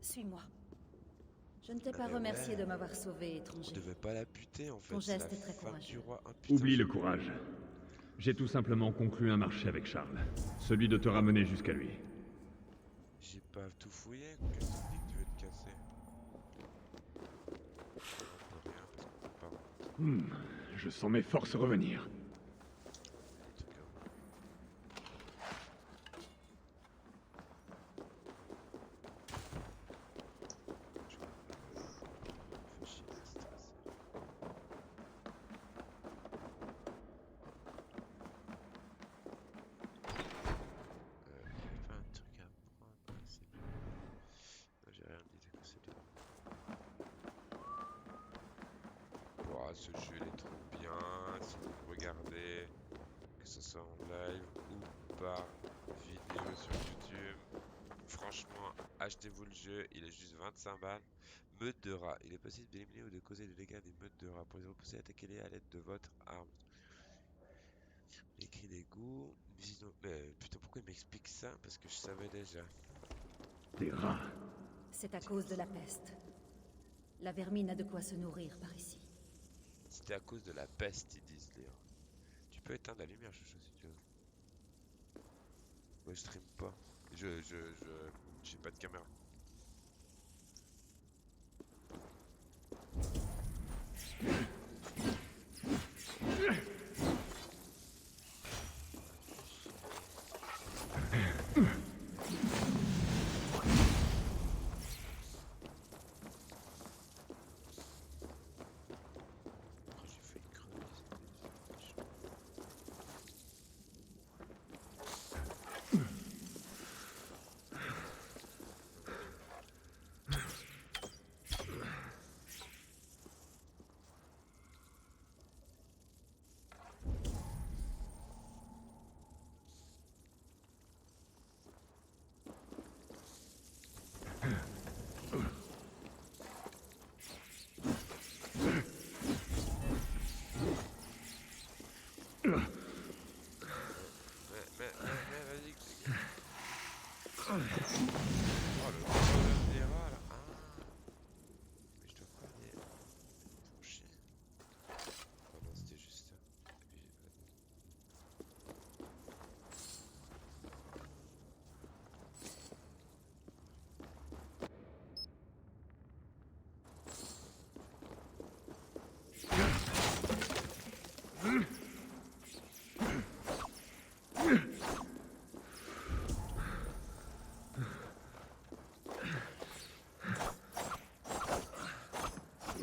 Suis-moi. Je ne t'ai pas remercié de m'avoir sauvé, On étranger. devait pas la buter en fait. Ton C'est geste la est très femme courageux. du roi. Ah, putain, Oublie le courage. J'ai tout simplement conclu un marché avec Charles. Celui de te ramener jusqu'à lui. J'ai pas tout fouillé. Qu'est-ce que tu dis que tu veux te casser? On peut rien parce qu'on peut pas. Je sens mes forces revenir. En tout cas. Fais chier, t'es stressé. Il y avait pas un truc à prendre. Ah, c'est bien. Non, j'ai rien dit, d'accord, c'est bien. Ouah, ce jeu il est trop bien. Si vous le regardez, que ce soit en live ou par vidéo sur YouTube, franchement, achetez-vous le jeu, il est juste 25 balles. Meute de rats. Il est possible d'éliminer ou de causer des dégâts des meutes de rats. Pour les repousser, attaquez-les à l'aide de votre arme. Les cris d'égout. Mais putain, pourquoi il m'explique ça? Parce que je savais déjà. Des rats. C'est à cause de la peste. La vermine a de quoi se nourrir par ici. C'était à cause de la peste, ils disent, Léon. Tu peux éteindre la lumière, chouchou, si tu veux. Moi, je stream pas. J'ai pas de caméra. Oh, j'ai failli crever, c'était chaud. Mais, vas-y. Oh, le problème des rats, là. Ah. Mais je dois pas aller pour chier. Oh non, c'était juste ça. Et puis j'ai pas de-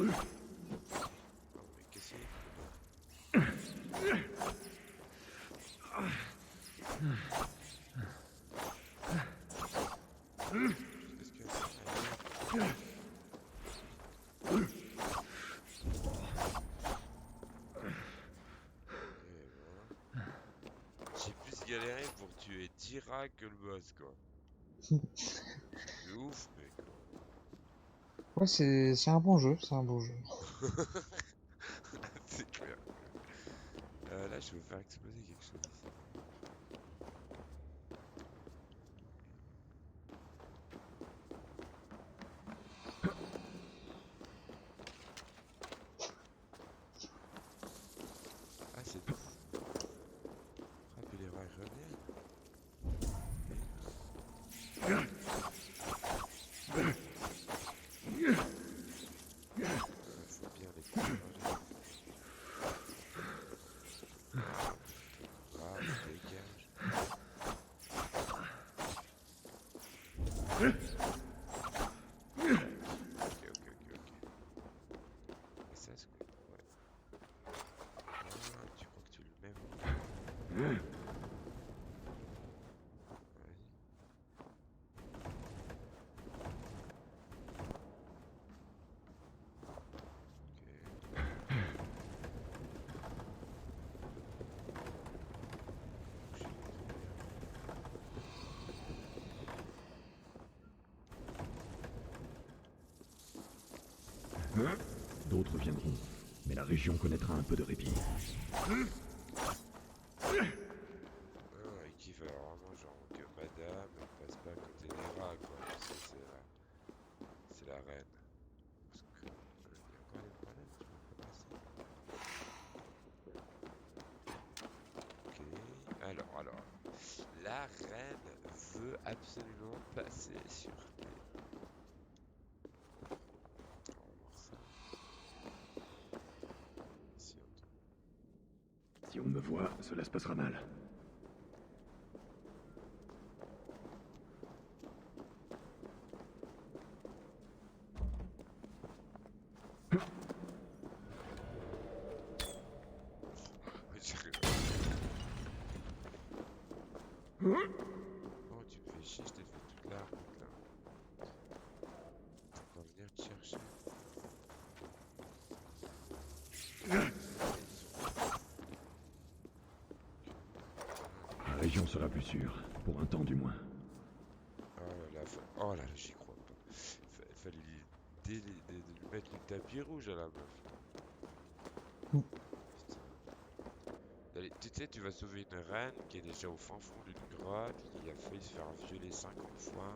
Oh, mais qu'est-ce qu'il Qu'est-ce que... Et voilà. J'ai plus galéré pour tuer Tira que le boss, quoi. C'est ouf, mec. Ouais, c'est un bon jeu, c'est un bon jeu. C'est clair. Là, je vais vous faire exploser quelque chose ici. Ah, c'est bon. Frappez les rats et reviennent. Faut bien les contrôler. Ah, dégage. Ok. Et ça, c'est quoi? Ouais. Ah, tu crois que tu le mets où? Vas-y. D'autres viendront, mais la région connaîtra un peu de répit. Ah, il kiffe alors vraiment genre que madame elle passe pas à côté des rats quoi. Tu sais, c'est la reine. Parce que, il y a encore des problèmes, tu veux pas passer. Ok, alors. La reine veut absolument passer sur T. On va voir ça. Si on Si on me voit, cela se passera mal. Oh, tu me fais chier, je t'ai fait toute la route là. On va venir te chercher. La région sera plus sûre, pour un temps du moins. Oh là là, j'y crois pas. Fallait lui mettre le tapis rouge à la meuf. Mm. Putain. Allez, tu sais, tu vas sauver une reine qui est déjà au fin fond d'une grotte, qui a failli se faire violer 50 fois.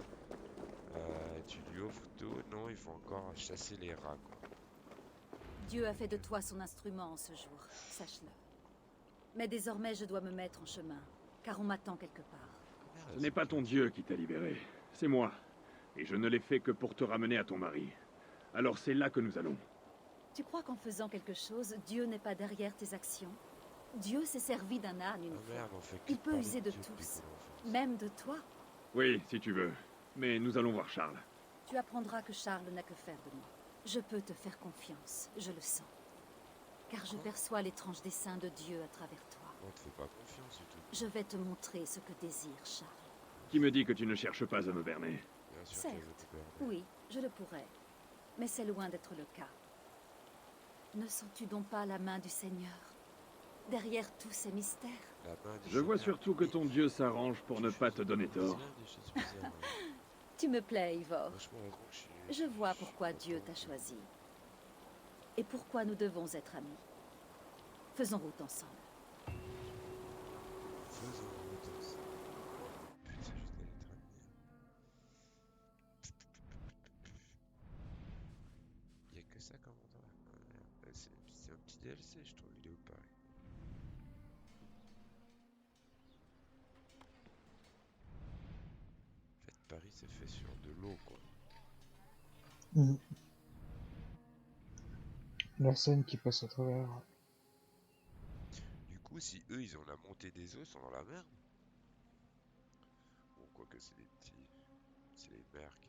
Tu lui offres tout. Non, il faut encore chasser les rats, quoi. Dieu a fait de toi son instrument en ce jour, sache-le. Mais désormais, je dois me mettre en chemin, car on m'attend quelque part. Ce n'est pas ton Dieu qui t'a libéré, c'est moi. Et je ne l'ai fait que pour te ramener à ton mari. Alors c'est là que nous allons. Tu crois qu'en faisant quelque chose, Dieu n'est pas derrière tes actions? Dieu s'est servi d'un âne une fois. Merde, on fait que Il peut parler user de Dieu tous, depuis qu'on est même de toi. Oui, si tu veux. Mais nous allons voir Charles. Tu apprendras que Charles n'a que faire de moi. Je peux te faire confiance, je le sens. Car je perçois l'étrange dessein de Dieu à travers toi. On te fait pas confiance du tout. Je vais te montrer ce que désire Charles. Qui me dit que tu ne cherches pas à me berner? Bien sûr Certes, qu'elle veut te perdre. oui, je le pourrais. Mais c'est loin d'être le cas. Ne sens-tu donc pas la main du Seigneur derrière tous ces mystères? La main du Je vois Seigneur. surtout que ton Dieu s'arrange pour ne pas te donner tort. Des choses bizarres, ouais. Tu me plais, Ivor. Franchement, heureusement que Je vois pourquoi Dieu t'a choisi. Et pourquoi nous devons être amis. Faisons route ensemble. Faisons route ensemble. Putain, juste d'aller te ramener. Il y a que ça comme endroit. Ah, merde. C'est un petit DLC, je trouve, vidéo pareil. En fait, Paris c'est fait sur de l'eau, quoi. Mm. La scène qui passe à travers. Du coup, si eux ils ont la montée des eaux, ils sont dans la merde. Bon, quoique c'est des petits. C'est les mers qui.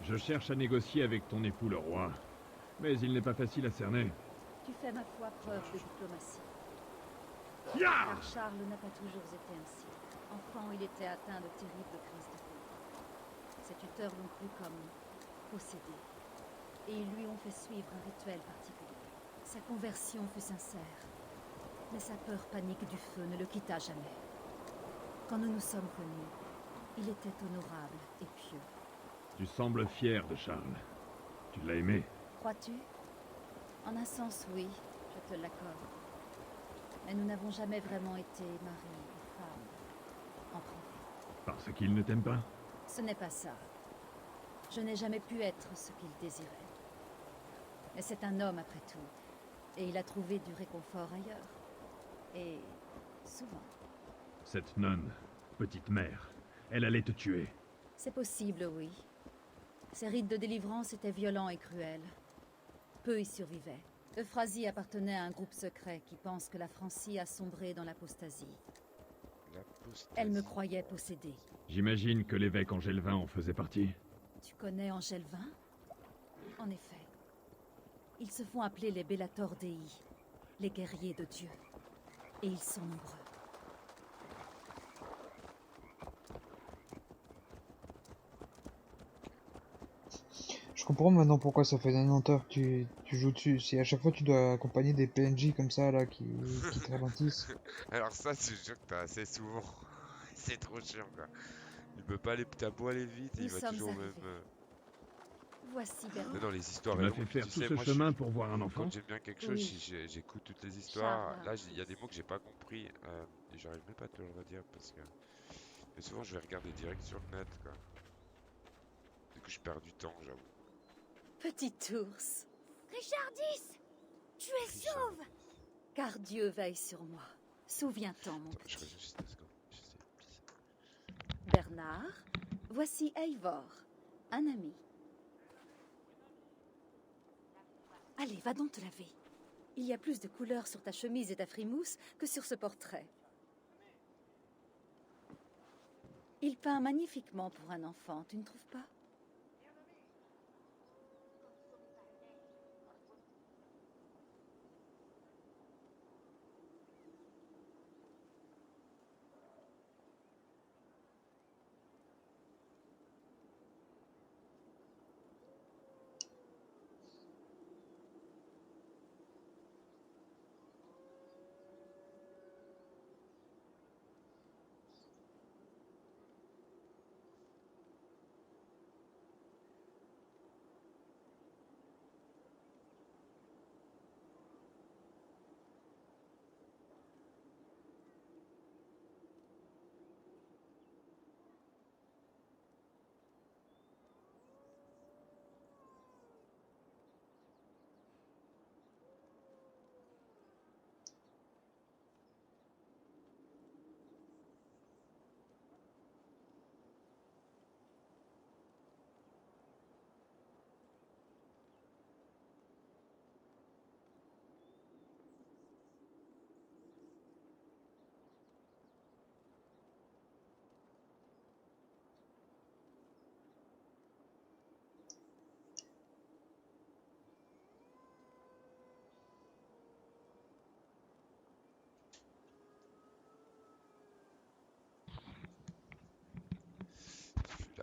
Je cherche à négocier avec ton époux le roi. Mais il n'est pas facile à cerner. Tu fais ma foi preuve de diplomatie. Ya! Car Charles n'a pas toujours été ainsi. Enfant, il était atteint de terribles crises de folie. Ses tuteurs l'ont cru comme possédé. Et ils lui ont fait suivre un rituel particulier. Sa conversion fut sincère. Mais sa peur panique du feu ne le quitta jamais. Quand nous nous sommes connus, il était honorable et pieux. Tu sembles fier de Charles. Tu l'as aimé. Crois-tu? En un sens, oui, je te l'accorde. Mais nous n'avons jamais vraiment été mari et femme en privé. Parce qu'il ne t'aime pas? Ce n'est pas ça. Je n'ai jamais pu être ce qu'il désirait. Mais c'est un homme après tout. Et il a trouvé du réconfort ailleurs. Et souvent. Cette nonne, petite mère, elle allait te tuer. C'est possible, oui. Ces rites de délivrance étaient violents et cruels. Peu y survivaient. Euphrasie appartenait à un groupe secret qui pense que la Francie a sombré dans l'apostasie. Elle me croyait possédée. J'imagine que l'évêque Angélevin en faisait partie. Tu connais Angélevin? En effet. Ils se font appeler les Bellator Dei, les guerriers de Dieu. Et ils sont nombreux. Je comprends maintenant pourquoi ça fait 90 heures que tu tu joues dessus. Si à chaque fois tu dois accompagner des PNJ comme ça là qui te ralentissent. Alors ça, c'est sûr que t'as assez souvent. C'est trop chiant quoi. Il peut pas aller, t'as beau aller vite, et Nous il va sommes toujours arrivés. même. Voici Non, Bernard. non, les histoires Tu m'as longues, fait faire tu tout sais, ce moi, chemin pour voir un enfant? quand j'aime bien quelque chose, Oui. j'écoute toutes les histoires. Charles. Là, il y a des mots que j'ai pas compris, et j'arrive même pas à te le redire parce que. Mais souvent, je vais regarder direct sur le net, quoi. Du coup, je perds du temps, j'avoue. Petit ours, Richardis, tu es Richard. sauve. Car Dieu veille sur moi. Souviens-t'en, mon Attends, je petit. reviens juste 2 secondes. Je sais, please. Bernard, voici Eivor, un ami. Allez, va donc te laver. Il y a plus de couleurs sur ta chemise et ta frimousse que sur ce portrait. Il peint magnifiquement pour un enfant, tu ne trouves pas?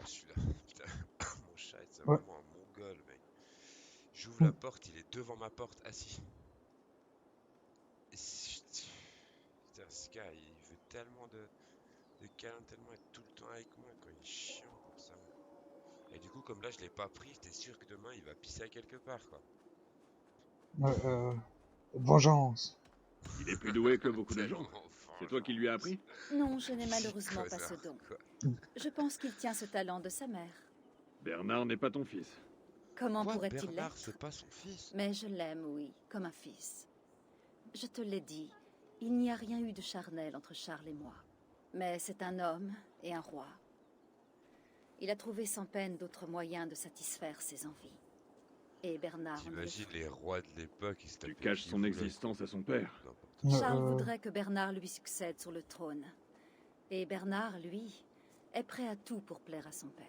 Je suis là. Putain, mon chat, c'est Ouais. vraiment un mongol, mec. J'ouvre la porte, il est devant ma porte, assis. Putain, Sky, il veut tellement de câlins, tellement être tout le temps avec moi, quoi. Il est chiant pour ça. Et du coup, comme là, je l'ai pas pris, t'es sûr que demain, il va pisser à quelque part, quoi. Vengeance. Il est plus doué que beaucoup de gens. Tellement C'est toi qui lui as appris? Non, je n'ai malheureusement pas Connard, ce don. quoi. Je pense qu'il tient ce talent de sa mère. Bernard n'est pas ton fils. Comment Quoi, pourrait-il Bernard, l'être? c'est pas son fils? Mais je l'aime, oui, comme un fils. Je te l'ai dit, il n'y a rien eu de charnel entre Charles et moi. Mais c'est un homme et un roi. Il a trouvé sans peine d'autres moyens de satisfaire ses envies. Et Bernard en est le T'imagines fruit. les rois de l'époque, ils se Tu tapaient caches qui son voulait. existence à son père. N'importe Charles Euh, voudrait que Bernard lui succède sur le trône. Et Bernard, lui, est prêt à tout pour plaire à son père.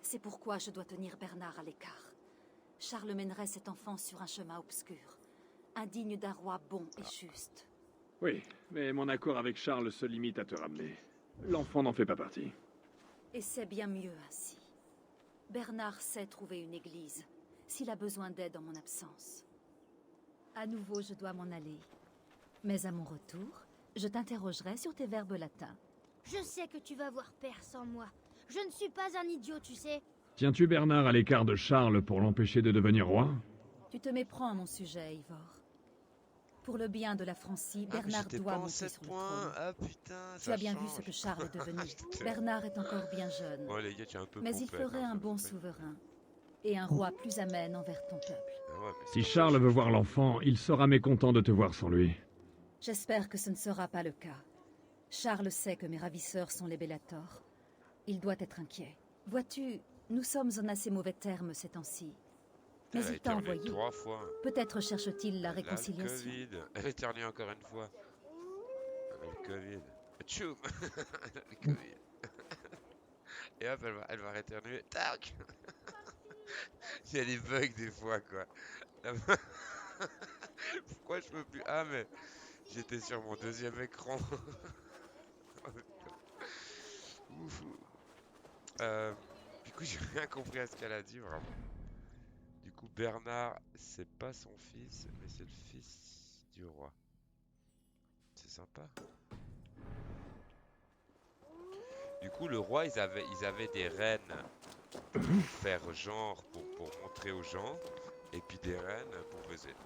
C'est pourquoi je dois tenir Bernard à l'écart. Charles mènerait cet enfant sur un chemin obscur, indigne d'un roi bon et juste. Oui, mais mon accord avec Charles se limite à te ramener. L'enfant n'en fait pas partie. Et c'est bien mieux ainsi. Bernard sait trouver une église, s'il a besoin d'aide en mon absence. À nouveau, je dois m'en aller. Mais à mon retour, je t'interrogerai sur tes verbes latins. Je sais que tu vas voir père sans moi. Je ne suis pas un idiot, tu sais. Tiens-tu Bernard à l'écart de Charles pour l'empêcher de devenir roi? Tu te méprends à mon sujet, Eivor. Pour le bien de la Francie, Ah, mais Bernard j'étais doit pas en monter 7 sur le points. trône. Ah putain, Tu ça as bien vu change. ce que Charles est devenu. J'étais- Bernard est encore bien jeune. Bon les gars, tu es un peu Mais il pompette, ferait hein, un ça bon me fait- souverain. Et un roi plus amène envers ton peuple. Ah ouais, mais c'est Si pas ça, Charles je- veut voir l'enfant, il sera mécontent de te voir sans lui. J'espère que ce ne sera pas le cas. Charles sait que mes ravisseurs sont les Bellator. Il doit être inquiet. Vois-tu, nous sommes en assez mauvais termes ces temps-ci. Mais Elle a il t'a éternué envoyé. 3 fois. Peut-être cherche-t-il la Elle a le réconciliation. Covid. Elle éternue encore une fois. Elle a le Covid. Tchoum. Elle a le Covid. Et hop, elle va rééternuer. Tac. Il y a des bugs des fois, quoi. Pourquoi je peux plus... Ah, mais j'étais sur mon deuxième écran. Ouf. Puis coup, j'ai rien compris à ce qu'elle a dit, vraiment. Du coup, Bernard, c'est pas son fils, mais c'est le fils du roi. C'est sympa. Du coup, le roi, ils avaient des reines pour faire genre, pour montrer aux gens, et puis des reines pour baiser.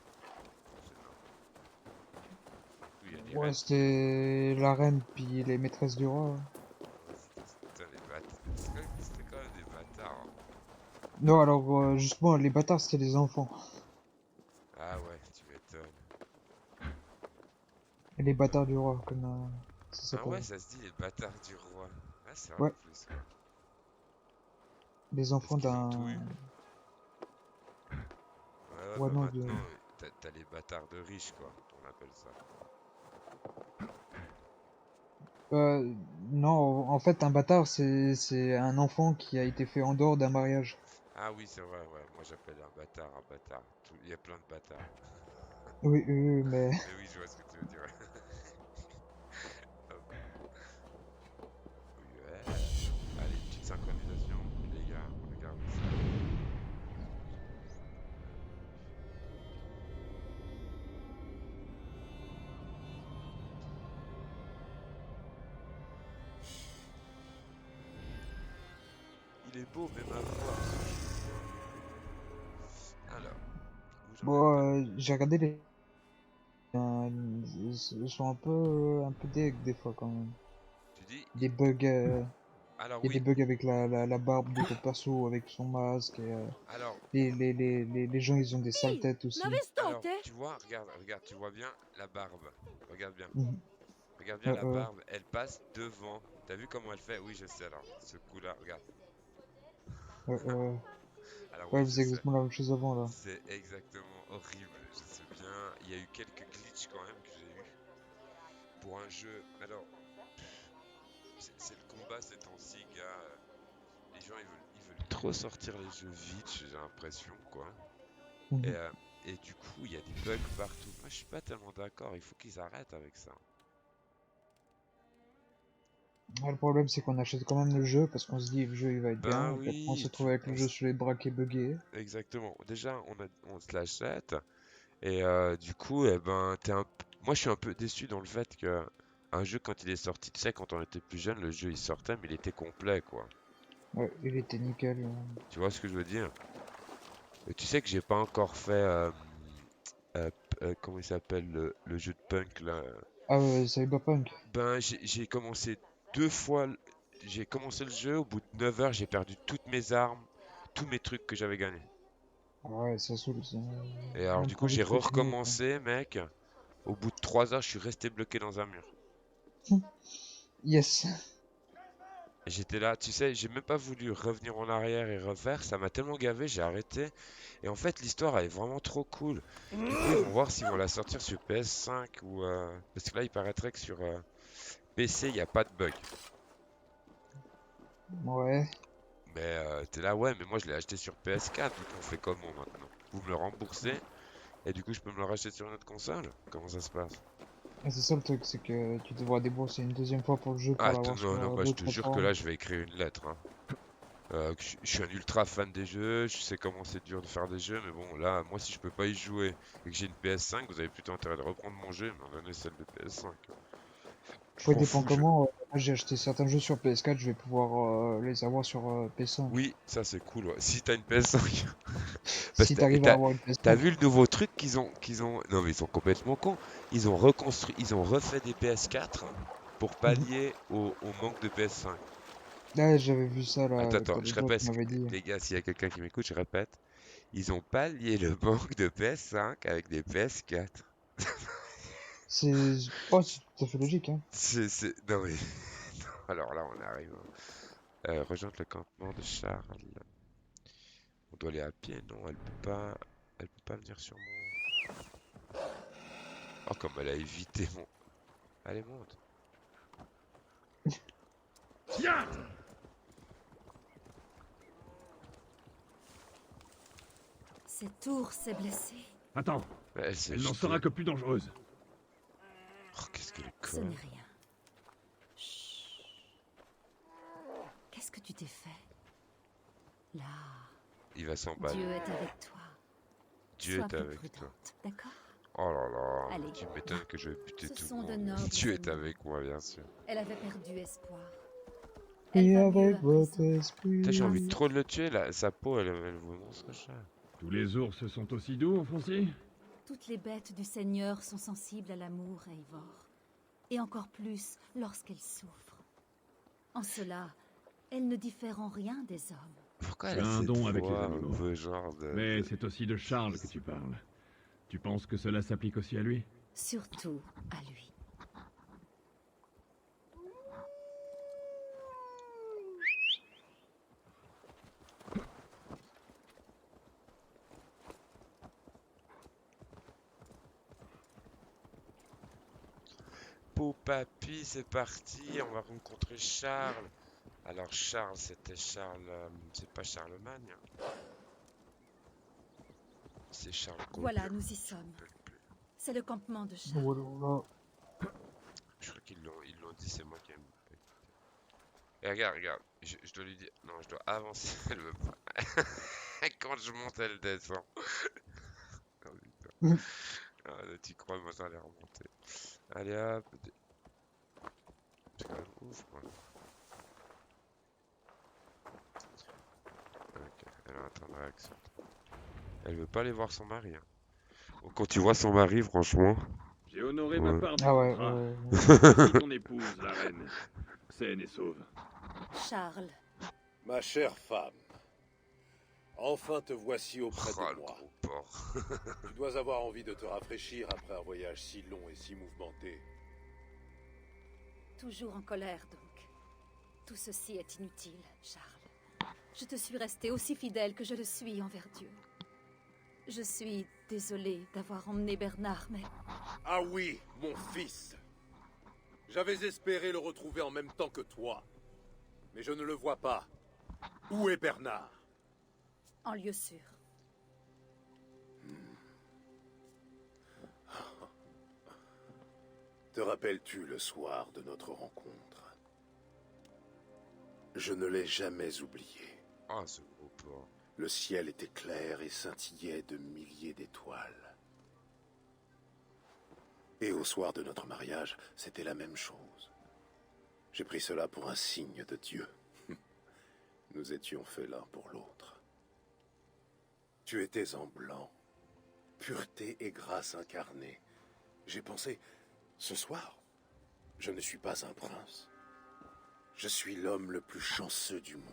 C'est normal. Du coup, il y a des Ouais, reines. c'était la reine puis les maîtresses du roi. Putain, les bâtards. C'était quand même des bâtards. Hein. Non, alors justement, les bâtards, c'était les enfants. Ah ouais, tu m'étonnes. Et les bâtards du roi, comme ça Ah s'appelle. ouais, ça se dit les bâtards du roi. Ah, c'est vrai en Ouais, plus. les Parce enfants qu'ils ont tout d'un... eu. Ouais, ouais, Ouais, bah non, maintenant, t'as les bâtards de riches, quoi. On appelle ça. non, en fait, un bâtard, c'est un enfant qui a été fait en dehors d'un mariage. Ah oui, c'est vrai, ouais. Moi, j'appelle un bâtard un bâtard. Il y a plein de bâtards. Oui, mais... Mais oui, je vois ce que tu veux dire. Hop. Ouais. Allez, petite synchronisation. Les gars, regardez ça. Il est beau, même à voir, ce jeu. Alors, où j'en étais? Bon, j'ai regardé les... ils sont un peu deg des fois, quand même. Tu dis, Des bugs... alors Il y a des oui, bugs avec la barbe de ton perso, avec son masque, et alors, les gens, ils ont des sales têtes aussi. alors, tu vois, regarde, tu vois bien la barbe. Regarde bien. Mhm. Regarde bien Euh, la euh, barbe, elle passe devant. T'as vu comment elle fait? Oui, je sais, alors, ce coup-là, regarde. euh, euh, Alors Ouais, oui, elle je faisait sais. exactement la même chose avant, là. C'est exactement horrible, je sais bien. Il y a eu quelques glitches quand même que j'ai eu pour un jeu. Alors, c'est le combat ces temps-ci, gars. Les gens, ils veulent trop sortir les jeux vite, j'ai l'impression, quoi. Et, Mhm. euh, et du coup, il y a des bugs partout. Moi, je suis pas tellement d'accord. Il faut qu'ils arrêtent avec ça. Ouais, le problème, c'est qu'on achète quand même le jeu, parce qu'on se dit, le jeu, il va être Ben bien, et puis après, on se oui, retrouve avec le jeu sur les braques et buggé. exactement. Déjà, on se l'achète. Et du coup, eh ben, moi je suis un peu déçu dans le fait que un jeu quand il est sorti, tu sais, quand on était plus jeune, le jeu il sortait, mais il était complet, quoi. Ouais, il était nickel. Tu vois ce que je veux dire? Et tu sais que j'ai pas encore fait, comment il s'appelle le jeu de punk là? Ah ouais, Cyberpunk. Ben, j'ai commencé 2 fois, j'ai commencé le jeu, au bout de 9 heures, j'ai perdu toutes mes armes, tous mes trucs que j'avais gagnés. Ah ouais, ça saoule, ça. Et alors Même du pour coup, envie j'ai de continuer, quoi. recommencé, mec. Au bout de 3 heures, je suis resté bloqué dans un mur. Yes. J'étais là, tu sais, j'ai même pas voulu revenir en arrière et refaire, ça m'a tellement gavé, j'ai arrêté. Et en fait, l'histoire elle est vraiment trop cool. Du coup, ils vont voir s'ils vont la sortir sur PS5 ou parce que là, il paraîtrait que sur PC, il n'y a pas de bug. Ouais. Mais t'es là, ouais, mais moi je l'ai acheté sur PS4, du coup, on fait comment maintenant? Vous me le remboursez et du coup, je peux me le racheter sur une autre console? Comment ça se passe? Et c'est ça le truc, c'est que tu devras débourser une deuxième fois pour le jeu pour Ah, l'avoir non, sur non, bah, je d'autres te jure que plateformes. là, je vais écrire une lettre, hein. Que je suis un ultra fan des jeux, je sais comment c'est dur de faire des jeux, mais bon, là, moi, si je peux pas y jouer et que j'ai une PS5, vous avez plutôt intérêt de reprendre mon jeu et m'en donner celle de PS5. Je Ouais, m'en dépend fous, je... comment. Moi, j'ai acheté certains jeux sur PS4, je vais pouvoir les avoir sur PS5. Oui, ça c'est cool, ouais. Si t'as une PS5. Parce Si que t'arrives à avoir une t'as PS5. vu le nouveau truc qu'ils ont... Non, mais ils sont complètement cons. Ils ont reconstruit, ils ont refait des PS4 pour Mhm. pallier au manque de PS5. Ouais, j'avais vu ça là, Attends, l'autre je jour, tu répète, m'avais dit. les gars, s'il y a quelqu'un qui m'écoute, je répète. Ils ont pallié le manque de PS5 avec des PS4. C'est oh, c'est tout à fait logique, hein. Non mais... Alors là, on arrive. Rejoindre le campement de Charles. On doit aller à pied, non? Elle peut pas venir sur mon... Oh, comme elle a évité mon... Allez, monte. Tiens! Cette tour s'est blessée. Attends, Elle s'est elle n'en jetée. sera que plus dangereuse. Oh, qu'est-ce qu'elle est Ce conne. n'est rien. Chut. Qu'est-ce que tu t'es fait? Là, Il va s'emballer. Dieu est avec toi. Dieu Sois est plus avec toi. prudente, d'accord? Oh là là, Allez, tu m'étonnes que je vais buter ce tout sont le de monde. nobles Dieu est seigneurs. avec moi, bien sûr. Elle avait perdu espoir. Et Elle va mieux avec à votre présent. esprit. Putain, j'ai envie trop de le tuer, là. Sa peau, elle vaut monstre cher. Tous les ours sont aussi doux, Enfoncé? Toutes les bêtes du Seigneur sont sensibles à l'amour, Eivor. Et encore plus lorsqu'elles souffrent. En cela, elles ne diffèrent en rien des hommes. Pourquoi Tu elle as a un cette don avec les voix un animaux. peu genre de... Mais c'est aussi de Charles que tu parles. Tu penses que cela s'applique aussi à lui? Surtout à lui. Papy, c'est parti, on va rencontrer Charles. Alors Charles, c'était Charles... c'est pas Charlemagne. C'est Charles Quint. Voilà, nous y sommes. C'est le campement de Charles. Voilà. Je crois qu'ils l'ont dit, c'est moi qui aime. Et regarde, je dois lui dire... Non, je dois avancer, elle veut pas. Quand je monte, elle descend. Oh, putain. Ah, tu crois, moi j'allais remonter. Allez hop. C'est quand même ouf, quoi. Ok, elle a un réaction. Elle veut pas aller voir son mari. Hein. Quand tu vois son mari, franchement... J'ai honoré ma part du Ah ouais, contrat. ouais. Voici ton épouse, la reine. Saine et sauve. Charles, Ma chère femme, enfin te voici auprès Oh, de le moi. gros porc. Tu dois avoir envie de te rafraîchir après un voyage si long et si mouvementé. toujours en colère donc. Tout ceci est inutile, Charles. Je te suis restée aussi fidèle que je le suis envers Dieu. Je suis désolée d'avoir emmené Bernard, mais... Ah oui, mon fils. J'avais espéré le retrouver en même temps que toi. Mais je ne le vois pas. Où est Bernard? En lieu sûr. Te rappelles-tu le soir de notre rencontre? Je ne l'ai jamais oublié. Ah, ce gros porc. Le ciel était clair et scintillait de milliers d'étoiles. Et au soir de notre mariage, c'était la même chose. J'ai pris cela pour un signe de Dieu. Nous étions faits l'un pour l'autre. Tu étais en blanc, pureté et grâce incarnées. J'ai pensé, ce soir, je ne suis pas un prince. Je suis l'homme le plus chanceux du monde.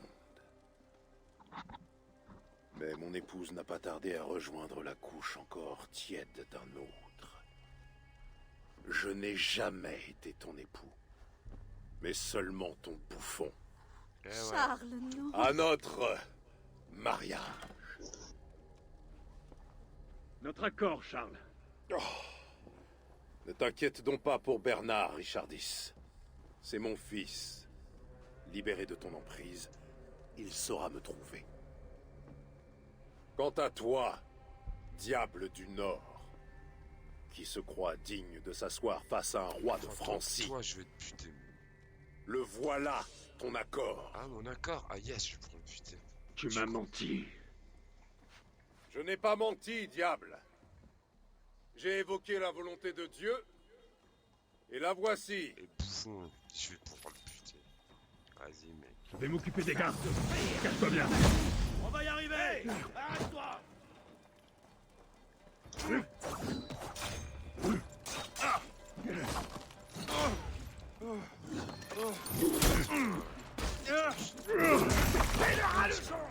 Mais mon épouse n'a pas tardé à rejoindre la couche encore tiède d'un autre. Je n'ai jamais été ton époux, mais seulement ton bouffon. Charles, non. À notre mariage. Notre accord, Charles. Oh. Ne t'inquiète donc pas pour Bernard, Richardis. C'est mon fils. Libéré de ton emprise, il saura me trouver. Quant à toi, diable du Nord, qui se croit digne de s'asseoir face à un roi de Francie. Toi, je vais te buter. Le voilà, ton accord. Ah, mon accord. Ah, yes, je vais pouvoir le buter. Tu m'as menti. Je n'ai pas menti, diable. J'ai évoqué la volonté de Dieu, et la voici. Et bouffon, je vais pouvoir le buter. Vas-y, mec. Je vais m'occuper des gardes. Cache-toi bien. On va y arriver. Arrête-toi.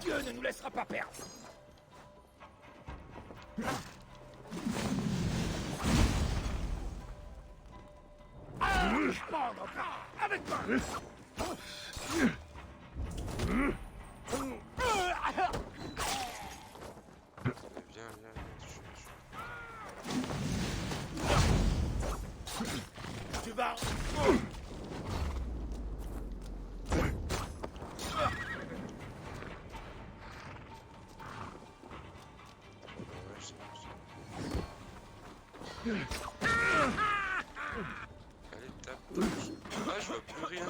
Dieu ne nous laissera pas perdre. Avec moi. Viens, Tu vas... Allez, tape. Ah, je vois plus rien.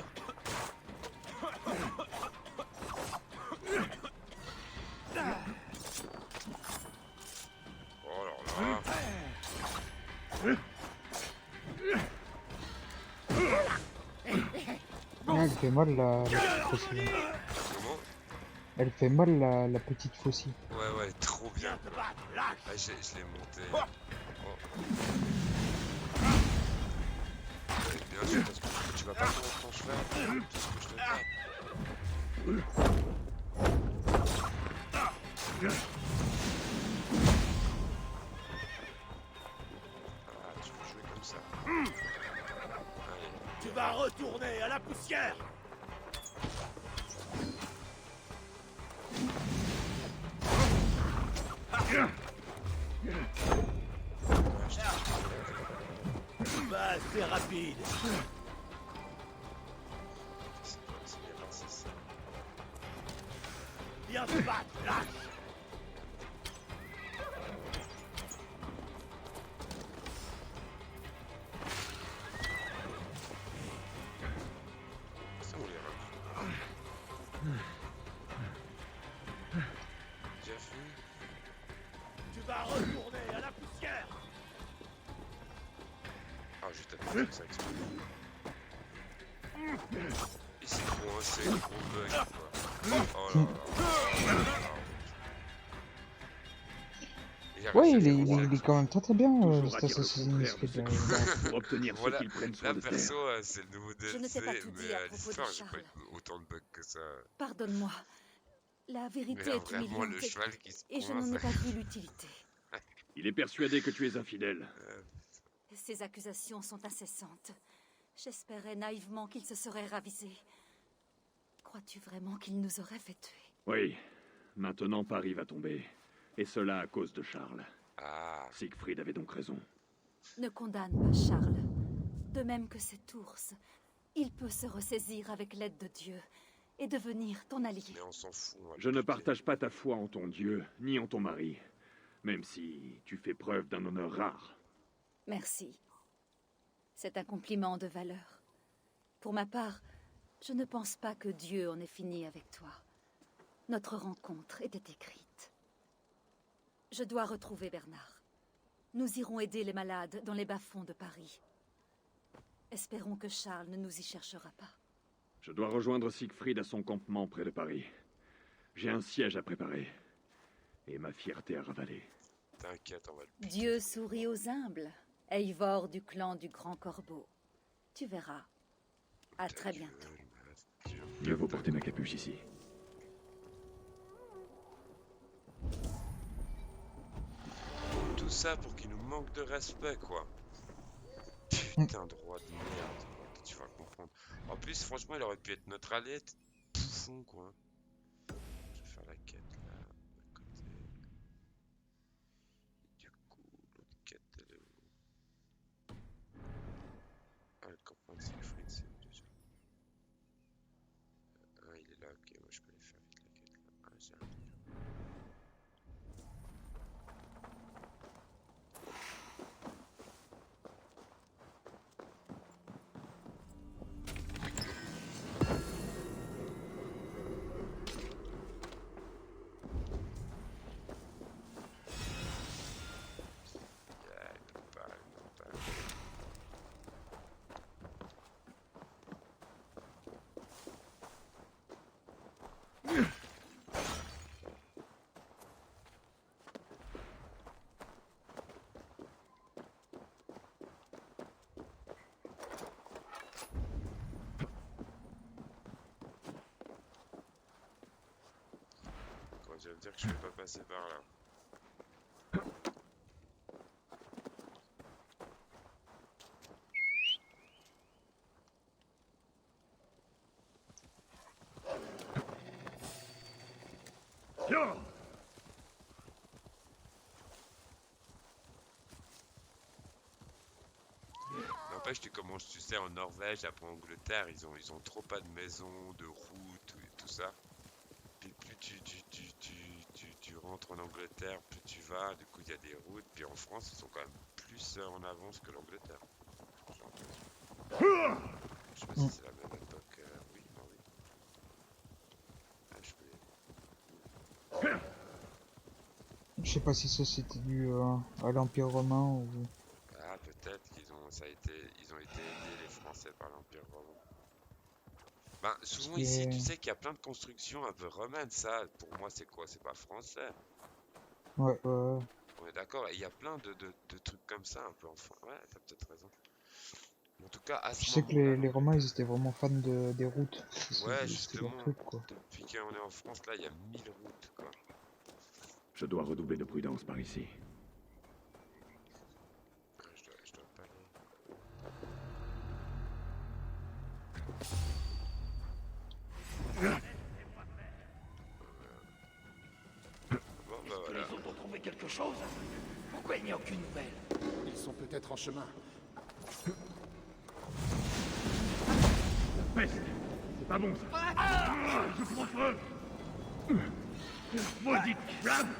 Ah, elle fait mal la petite faucille. Comment? Elle fait mal la petite faucille. Ouais, trop bien. Ah, je l'ai monté. Oh. Bien sûr, parce que tu vas pas prendre ton cheval. Tout ce que je te tape. Ah, tu veux jouer comme ça. Allez. Tu vas retourner à la poussière. Bah, c'est rapide. Viens te battre, lâche. Ça, on les rend. Déjà fini. Tu vas retourner à la poussière. Ah, j'ai tapé comme ça exprès. Et c'est coincé, le gros bug, quoi. Oh là là. Ouais, il est quand même très bien, cet Toujours Assassin's à dire le Creed. contraire de ce qu'il pense pour obtenir Voilà, ce qu'ils prennent là soin de perso, faire. c'est le nouveau Je ne DLC, t'ai pas tout dit mais à à propos de l'histoire, j'ai pas Charles. eu autant de bugs que ça. Pardonne-moi. La Mais vérité là, est vraiment, humiliante le cheval qui se et je n'en ai coince. pas vu l'utilité. Il est persuadé que tu es infidèle. Ces accusations sont incessantes. J'espérais naïvement qu'il se serait ravisé. Crois-tu vraiment qu'il nous aurait fait tuer? Oui, maintenant Paris va tomber. Et cela à cause de Charles. Ah, Siegfried avait donc raison. Ne condamne pas Charles. De même que cet ours, il peut se ressaisir avec l'aide de Dieu et devenir ton allié. mais on s'en fout. On va Je le ne buter. partage pas ta foi en ton Dieu, ni en ton mari. Même si tu fais preuve d'un honneur rare. Merci. C'est un compliment de valeur. Pour ma part, je ne pense pas que Dieu en ait fini avec toi. Notre rencontre était écrite. Je dois retrouver Bernard. Nous irons aider les malades dans les bas-fonds de Paris. Espérons que Charles ne nous y cherchera pas. Je dois rejoindre Siegfried à son campement près de Paris. J'ai un siège à préparer. Et ma fierté à ravaler. T'inquiète, on va le buter. Dieu sourit aux humbles. Eivor du clan du Grand Corbeau. Tu verras. À très bientôt. Mieux vaut porter ma capuche ici. Tout ça pour qu'il nous manque de respect, quoi. Putain de roi de merde. Tu vas comprendre. En plus, franchement, il aurait pu être notre allié. Bouffon, quoi. Je vais faire la quête, là, à côté. Du coup, l'autre quête, elle est où? Ah, le campement de Siegfried, c'est où déjà? Ah, il est là, ok, moi je peux aller faire vite la quête, là. Ah, j'ai un déjà. Yeah, il peut pas, il peut pas. Quand tu vas me dire que je vais pas passer par là. N'empêche que comment tu sais en Norvège, après Angleterre, ils ont trop pas de maisons, de routes et tout ça. Puis plus tu rentres en Angleterre, plus tu vas, du coup il y a des routes, puis en France ils sont quand même plus en avance que l'Angleterre. J'ai l'impression. Je sais pas si c'est la même époque, oui, non oui. Ah, je peux... Je sais pas si ça c'était dû à l'Empire romain ou... Ah peut-être. ça a été, ils ont été aidés les Français par l'Empire romain. Ben, souvent qui ici, est- tu sais qu'il y a plein de constructions un peu romaines, ça, pour moi, c'est quoi? C'est pas français. Ouais, ouais. On est d'accord? Et il y a plein de trucs comme ça, un peu enfin. Ouais, t'as peut-être raison. En tout cas, à Je ce sais que moment-là, les Romains, ils étaient vraiment fans des routes. ouais, C'était leur justement, truc, quoi. depuis qu'on est en France, là, il y a 1000 routes, quoi. Je dois redoubler de prudence par ici. Je dois pas aller. Bon, bah voilà. Les autres ont trouvé quelque chose? Pourquoi il n'y a aucune nouvelle? Ils sont peut-être en chemin. Peste! C'est pas bon, ça! Je prends feu! Maudite flamme!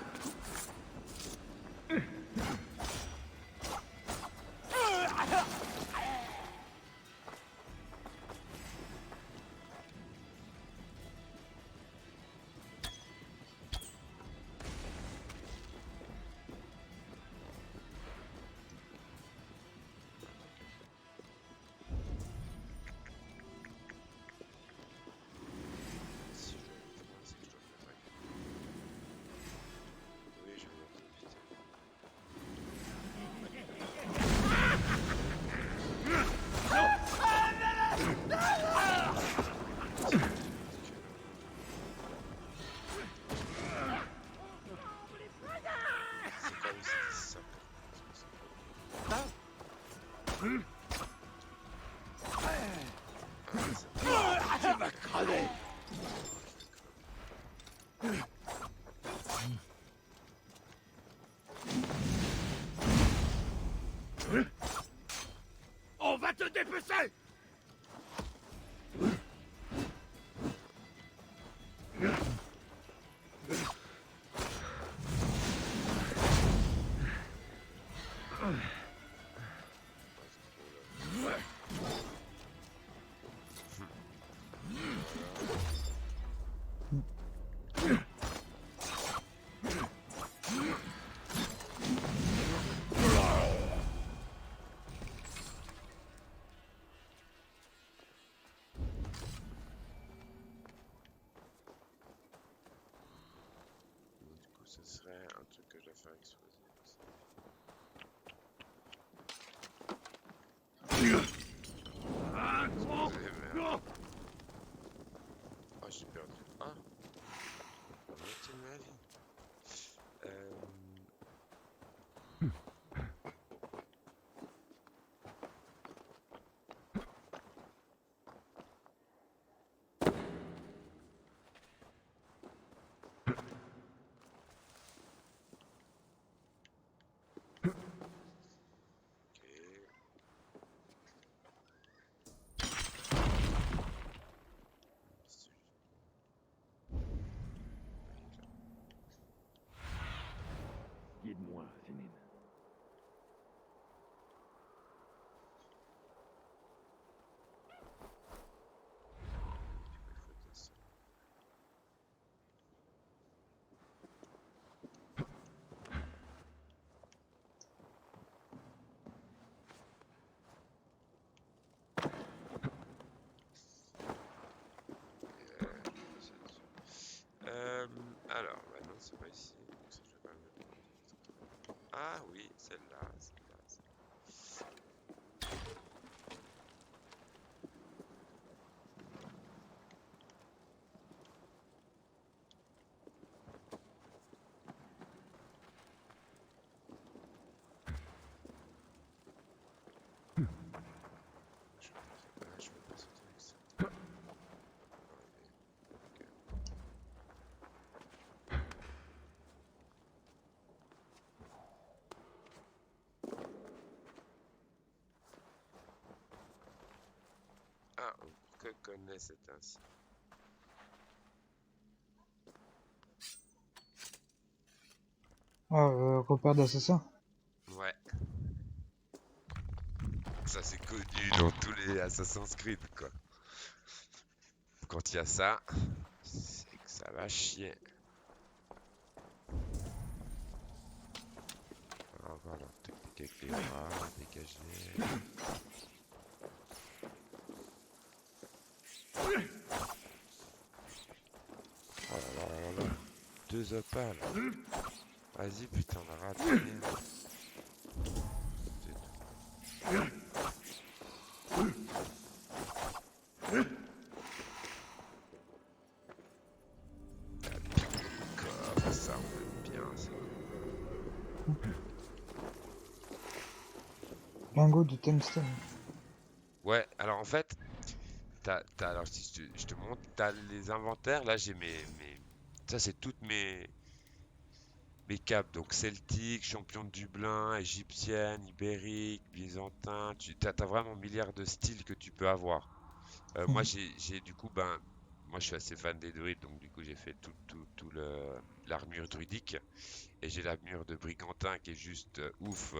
Si je dois éviter, c'est que je dois faire avec. Oui, je vais éviter. C'est pas où c'est ça. Tu vas crever! On va te dépecer! Du coup, ce serait un truc que je dois faire exploser. Merde. Oh, j'ai perdu. Ah! La moitié de ma vie. Guide-moi, Zénine. Alors, bah non, c'est pas ici. Donc ça, je vais pas le mettre. Ah oui, celle-là, celle-là. Je vais pas sauter avec ça. Ah, que connaît cet ainsi? Ah, repère d'assassin. Ouais. Ça c'est connu dans tous les Assassin's Creed quoi. Quand il y a ça, c'est que ça va chier. On va voir leur technique. truc avec les rats, dégager. Oh là là là là. 2 opales. Vas-y, putain, on a raté. Comme ça, on aime bien ça. Lingot de tungstène. Ouais, alors en fait, alors si je te montre, t'as les inventaires. Là, j'ai ça, c'est toutes mes capes. Donc celtique, champion de Dublin, égyptienne, ibérique, byzantin. T'as vraiment milliards de styles que tu peux avoir. Moi, j'ai du coup, moi, je suis assez fan des druides, donc du coup, j'ai fait tout l'armure druidique. Et j'ai l'armure de brigantin qui est juste ouf,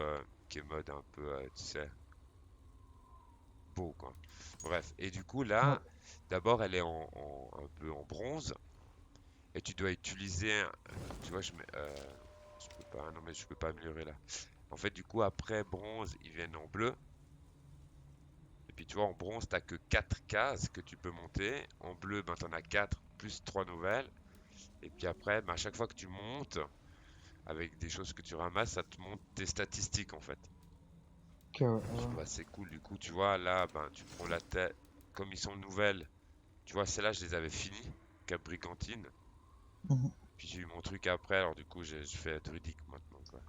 qui est mode un peu, tu sais, beau, quoi. Bref, et du coup, là, d'abord, elle est un peu en bronze. Et tu dois utiliser, tu vois, je peux pas, non mais je peux pas améliorer là. En fait, du coup, après bronze, ils viennent en bleu. Et puis tu vois, en bronze, t'as que 4 cases que tu peux monter. En bleu, t'en as 4 plus 3 nouvelles. Et puis après, à chaque fois que tu montes, avec des choses que tu ramasses, ça te monte tes statistiques en fait. C'est cool. Du coup, tu vois, là, tu prends la tête. Comme ils sont nouvelles, tu vois, celles-là, je les avais finies. Cap Brigantine. Puis j'ai eu mon truc après, alors du coup, je fais druidique maintenant, quoi.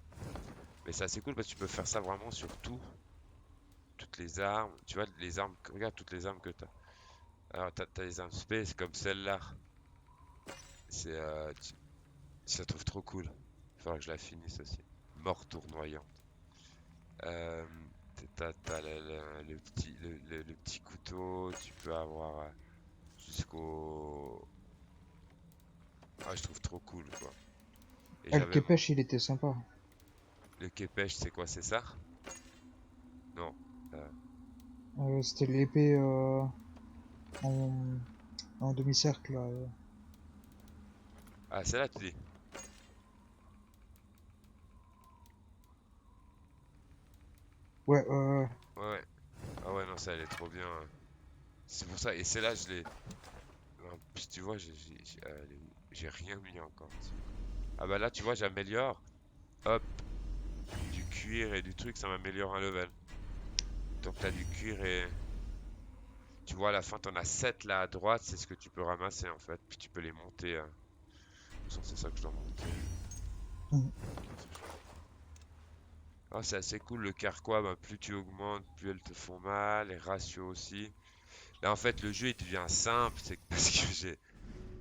Mais c'est assez cool parce que tu peux faire ça vraiment sur tout. Toutes les armes. Tu vois, les armes. Regarde toutes les armes que t'as. Alors, t'as les armes space comme celle-là. C'est. Je la trouve trop cool. Il faudra que je la finisse aussi. Mort tournoyante. T'as le petit couteau. Tu peux avoir jusqu'au. Ah, je trouve trop cool, quoi. Et Le Képech, il était sympa. Le Képech, c'est quoi? C'est ça? Non. C'était l'épée en demi-cercle. Là. Ah, celle-là, tu dis? Ouais. Ouais. Ah ouais, non, ça, elle est trop bien. C'est pour ça. Et celle-là, je l'ai. Puis tu vois, j'ai rien mis encore. Ah bah là, tu vois, j'améliore. Hop. Du cuir et du truc, ça m'améliore un level. Donc t'as du cuir et... Tu vois, à la fin, t'en as 7 là à droite. C'est ce que tu peux ramasser, en fait. Puis tu peux les monter. De toute façon, c'est ça que je dois monter. Ah, c'est assez cool. Le carquois, plus tu augmentes, plus elles te font mal. Les ratios aussi. Là, en fait, le jeu, il devient simple. C'est parce que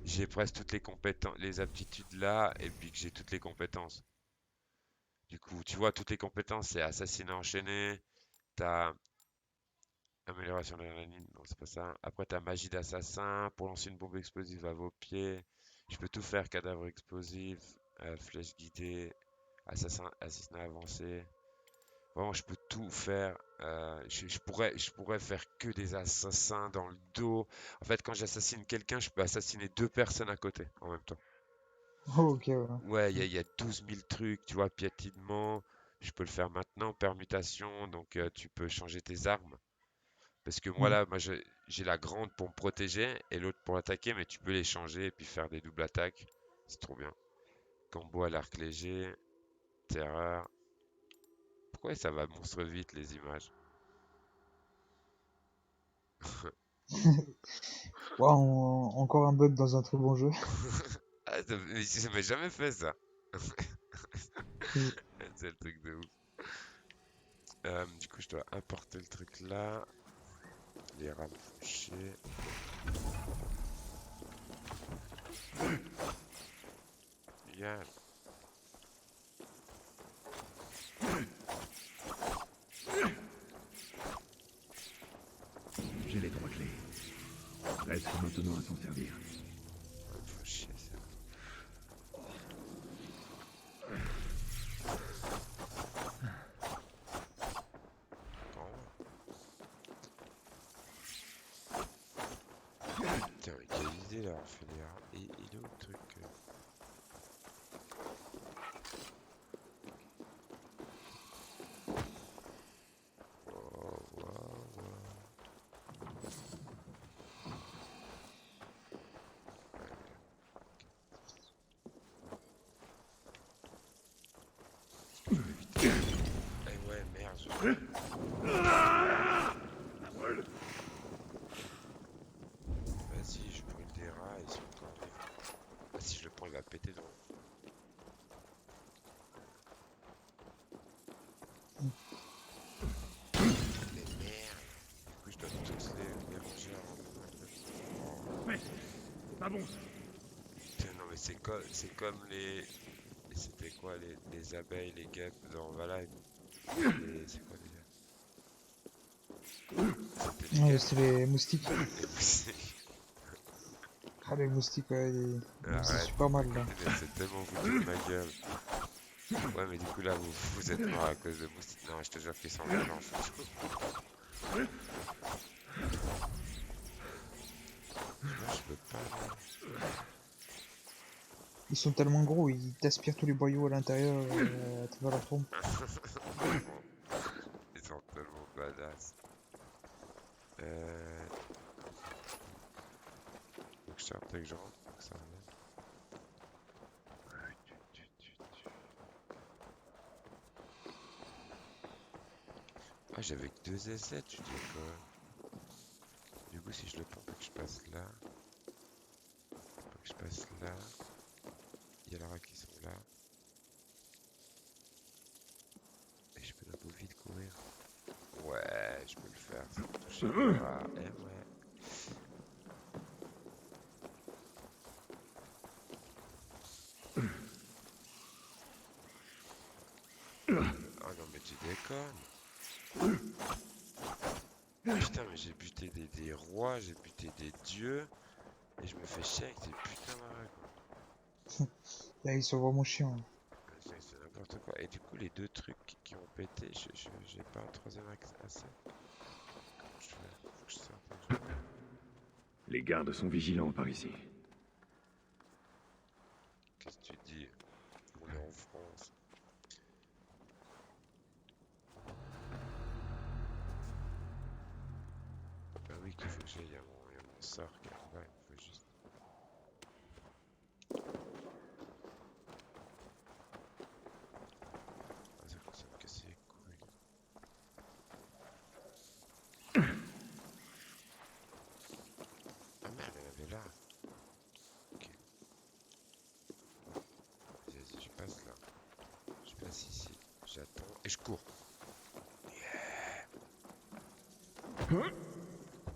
j'ai presque toutes les compétences, les aptitudes là, et puis que j'ai toutes les compétences. Du coup, tu vois, toutes les compétences, c'est assassinat enchaîné, t'as amélioration de l'adrénaline, non, c'est pas ça. Après, t'as magie d'assassin, pour lancer une bombe explosive à vos pieds. Je peux tout faire, cadavre explosif, flèche guidée, assassinat avancé. Vraiment, je peux tout faire. Je pourrais faire que des assassins dans le dos. En fait, quand j'assassine quelqu'un, je peux assassiner 2 personnes à côté en même temps. Oh, ok, ouais. Ouais, il y a 12 000 trucs, tu vois, piétinement. Je peux le faire maintenant, permutation. Donc, tu peux changer tes armes. Parce que moi, là, j'ai la grande pour me protéger et l'autre pour attaquer, mais tu peux les changer et puis faire des doubles attaques. C'est trop bien. Combo à l'arc léger, terreur. Pourquoi ça va monstre vite les images? Wow, encore un bug dans un très bon jeu. Ah, mais ça m'a jamais fait ça. C'est le truc de ouf. Du coup, je dois importer le truc là. Les rames fouchées. Génial. J'ai les 3 clés. Reste maintenant à s'en servir. Faut chier ça. Putain, mais quelle idée là, Féléa. Et il est où le truc Vas-y, je brûle des rats et ils sont encore vivants. Ah, si je le prends, il va péter donc. Mais merde. Du coup, je dois tous les ranger avant. Mais c'est pas bon. Putain, non, mais c'est comme les. C'était quoi les abeilles, les guêpes dans Valheim. C'est quoi déjà? C'était les Ouais, guêpes. c'était les moustiques. Les moustiques. Ah, les moustiques, ouais, c'est Arrête. super mal là. Mais c'est tellement foutu de ma gueule. Ouais, mais du coup là, vous êtes mort à cause de moustiques. Non, je te jure qu'ils sont violents. Moi, je peux pas. Là. Ils sont tellement gros, ils t'aspirent tous les boyaux à l'intérieur à travers leur trompe. Ils sont tellement badass. Donc je sortais que je rentre pour que ça revienne. Ah, j'avais que 2 S7, tu dis quoi? Du coup, si je le prends, faut que je passe là. Faut que je passe là. Il y a les rats qui sont là. Et je peux d'un coup vite courir. Ouais, je peux le faire sans toucher les rats. Eh ouais. Ah non, mais tu déconnes. Putain, mais j'ai buté des rois, j'ai buté des dieux. Et je me fais chier avec des putains de rats, quoi. Là, ils sont vraiment chiants. C'est n'importe quoi. Et du coup, les deux trucs qui ont pété, j'ai pas un troisième accès. Comment je fais? Faut que je sorte un jeu. Les gardes sont vigilants par ici. Qu'est-ce que tu dis? On est en France. Bah oui, qu'il faut que j'aille, il y a mon sort qui est là, il faut juste... Ah, ça commence à me casser les couilles. Ah merde, elle avait là. Ok. Vas-y, je passe là. Je passe ici. J'attends et je cours.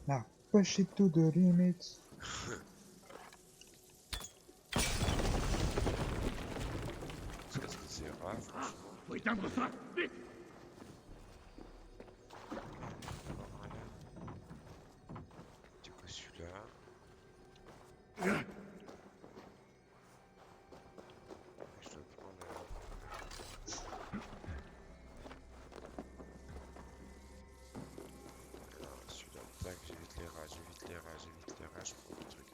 Là, push to the limit. Parce que c'est rare, franchement. Faut éteindre ça, vite. Voilà. Du coup, celui-là. Je dois prendre alors, celui-là, tac, j'évite les rats, j'évite les rats, j'évite les rats, je prends le truc.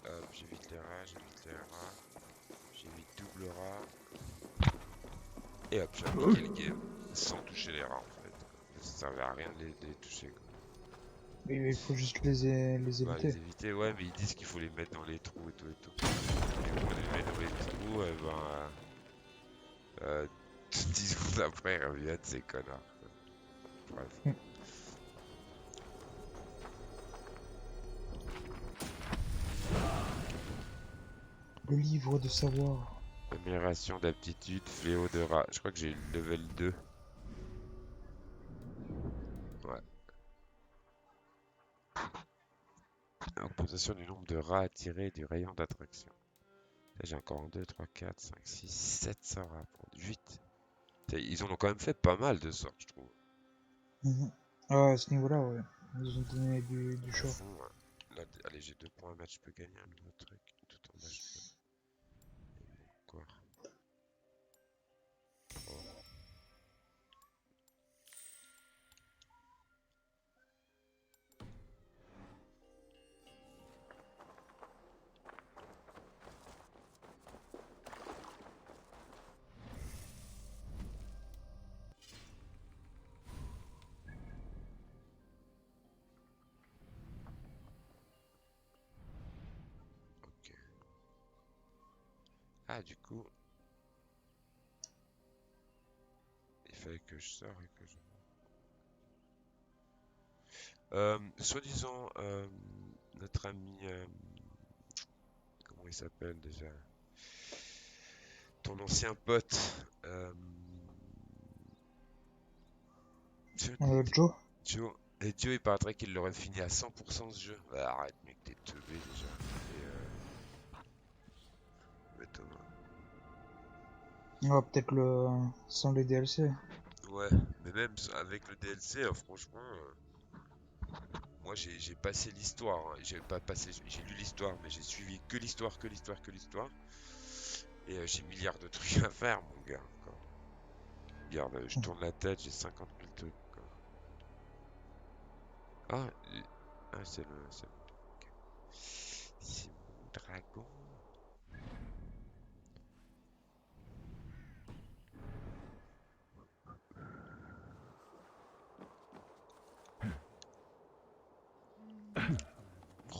Hop, j'évite les rats, j'évite les rats. J'évite double rat. Et hop, j'ai appliqué le game. Sans toucher les rats en fait. Ça servait à rien de les toucher quoi. Mais il faut juste les Bah, éviter. les éviter, ouais, mais ils disent qu'il faut les mettre dans les trous et tout et tout. Et quand on les met dans les trous, eh ben. 10 secondes après, ils reviennent ces connards. Quoi. Bref. Le livre de savoir. Amélioration d'aptitude, fléau de rat. Je crois que j'ai eu le level 2. Ouais. Augmentation du nombre de rats attirés du rayon d'attraction. Là, j'ai encore 1, 2, 3, 4, 5, 6, 700 rats. 8. Ils en ont quand même fait pas mal de sorts, je trouve. Ah, à ce niveau-là, ouais. Ils ont donné du choix. Là, allez, j'ai 2 points à mettre, je peux gagner un nouveau truc. Tout en bas, je peux. Quoi? Oh. Ok. Ah, du coup, il fait que je sors et que je... Soi-disant, notre ami... comment il s'appelle déjà? Ton ancien pote. Joe? Joe. Et Joe, il paraîtrait qu'il l'aurait fini à 100% ce jeu. Bah, arrête, mec, t'es teubé déjà. Mais Thomas. Peut-être le sans les DLC. Ouais, mais même avec le DLC, franchement, moi j'ai passé l'histoire. Hein. J'ai pas passé, j'ai lu l'histoire, mais j'ai suivi que l'histoire, que l'histoire, que l'histoire. Et j'ai milliards de trucs à faire, mon gars. Encore. Regarde, je tourne la tête, j'ai 50 000 trucs. Quoi. Ah, c'est le, c'est mon dragon.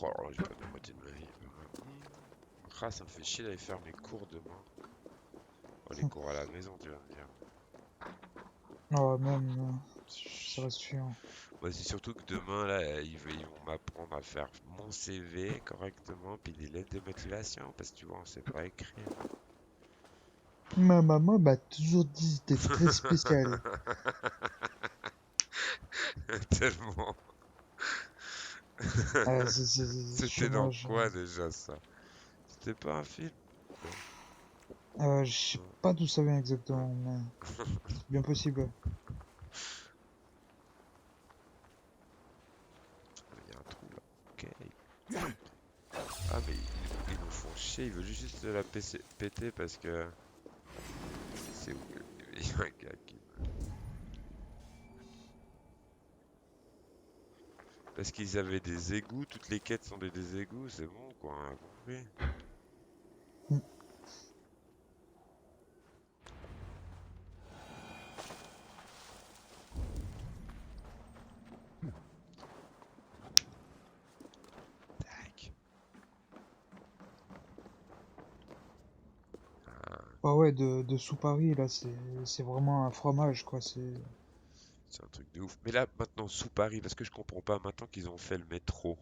Oh là là, j'ai pas la moitié de ma vie. Ah, ça me fait chier d'aller faire mes cours demain. Oh, les cours à la maison, tu vas me dire. Même, ça reste chiant. Ouais, c'est surtout que demain, là, ils vont m'apprendre à faire mon CV correctement, puis des lettres de motivation, parce que tu vois, on sait pas écrire. Ma maman m'a toujours dit que t'es très spécial. Tellement. C'était dans quoi déjà ça? C'était pas un film? Je sais pas d'où ça vient exactement, mais c'est bien possible. Il y a un trou là. Ok. Ah mais ils nous font chier, ils veulent juste la péter parce que... C'est où? Il y a un gars qui... Parce qu'ils avaient des égouts, toutes les quêtes sont des égouts, c'est bon quoi, on a compris. Tac. Ah ouais, de sous Paris, là, c'est vraiment un fromage, quoi, c'est un truc de ouf. Mais là, maintenant, sous Paris, parce que je comprends pas, maintenant qu'ils ont fait le métro.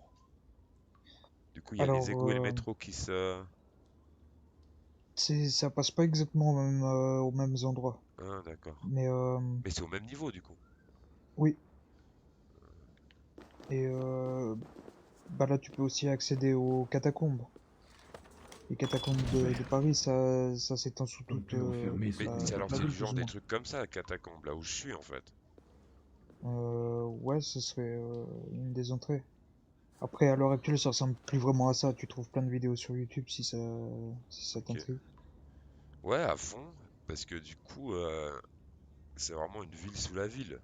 Du coup, il y a les égouts et le métro qui se... ça passe pas exactement aux mêmes endroits. Ah, d'accord. Mais c'est au même niveau, du coup. oui. Et bah là, tu peux aussi accéder aux catacombes. Les catacombes de Paris, ça s'étend sous toute... Mais alors, c'est le genre des trucs comme ça, la catacombe, là où je suis, en fait. Ouais, ce serait une des entrées. Après, à l'heure actuelle, ça ressemble plus vraiment à ça. Tu trouves plein de vidéos sur YouTube si ça t'intrigue. Ouais, à fond, parce que du coup, c'est vraiment une ville sous la ville.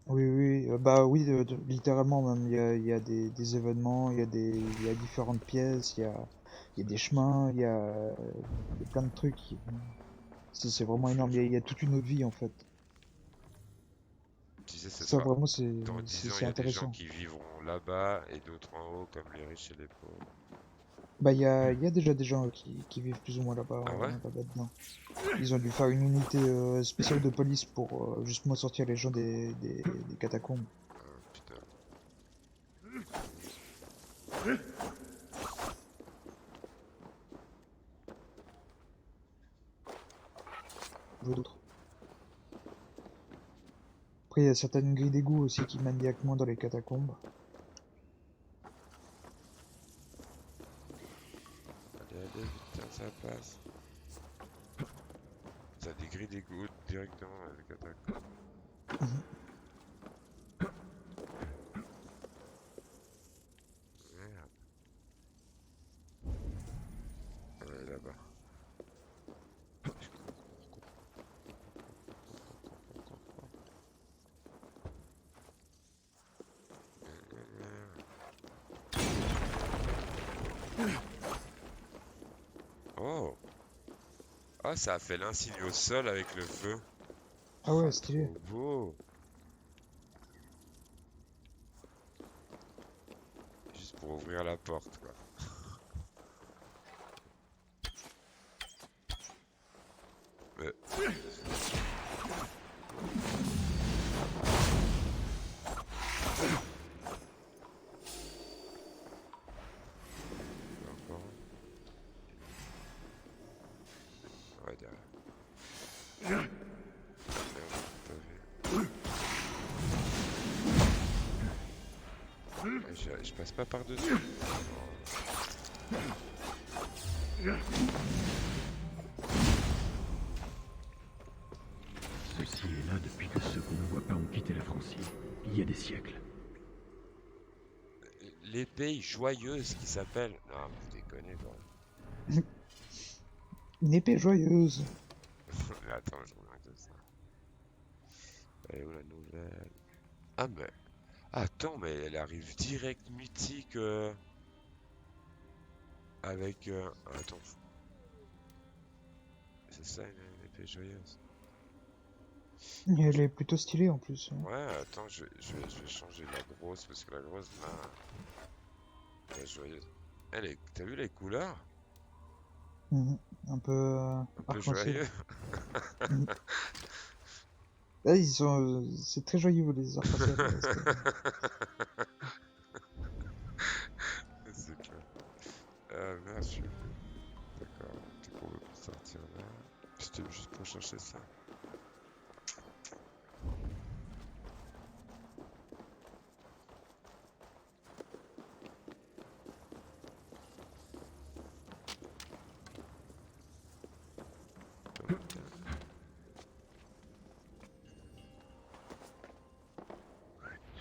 Oui, oui, bah oui, littéralement même. Il y a des événements, il y a différentes pièces, il y a des chemins, il y a plein de trucs. C'est vraiment énorme. Il y a toute une autre vie en fait. Tu sais, Ça vraiment, c'est dans 10 ans, il y a des gens intéressant. qui vivront là-bas et d'autres en haut, comme les riches et les pauvres. Bah, il y a déjà des gens qui vivent plus ou moins là-bas, Ah ouais? là-dedans. Ils ont dû faire une unité spéciale de police pour justement sortir les gens des catacombes. Putain. D'autres. Après, il y a certaines grilles d'égout aussi qui mènent directement dans les catacombes. Allez, putain, ça passe. T'as des grilles d'égout directement avec attaque. Merde. Ouais, là-bas. Oh! Ah, ça a fait l'insigne au sol avec le feu. Ah ouais, stylé. Trop beau! Juste pour ouvrir la porte, quoi. Mais... Je passe pas par-dessus. Ceci est là depuis que ceux qu'on ne voit pas ont quitté la Francie, il y a des siècles. L'épée joyeuse qui s'appelle... Non, vous déconnez, quoi. Une épée joyeuse. Mais attends, je remarque de ça. Elle est où la nouvelle? Ah, mais... Attends, mais elle arrive direct mythique avec... Attends. C'est ça, une épée joyeuse. Et elle est plutôt stylée en plus. Ouais, attends, je vais changer la grosse, parce que la grosse, là... Elle est joyeuse. Elle est... T'as vu les couleurs? Un peu Un peu arc-en-ciel. joyeux. Là, ils sont... c'est très joyeux les arcs-en-ciel. C'est clair. Merde, je suis... D'accord, du coup, on va plus sortir là. C'était juste pour chercher ça.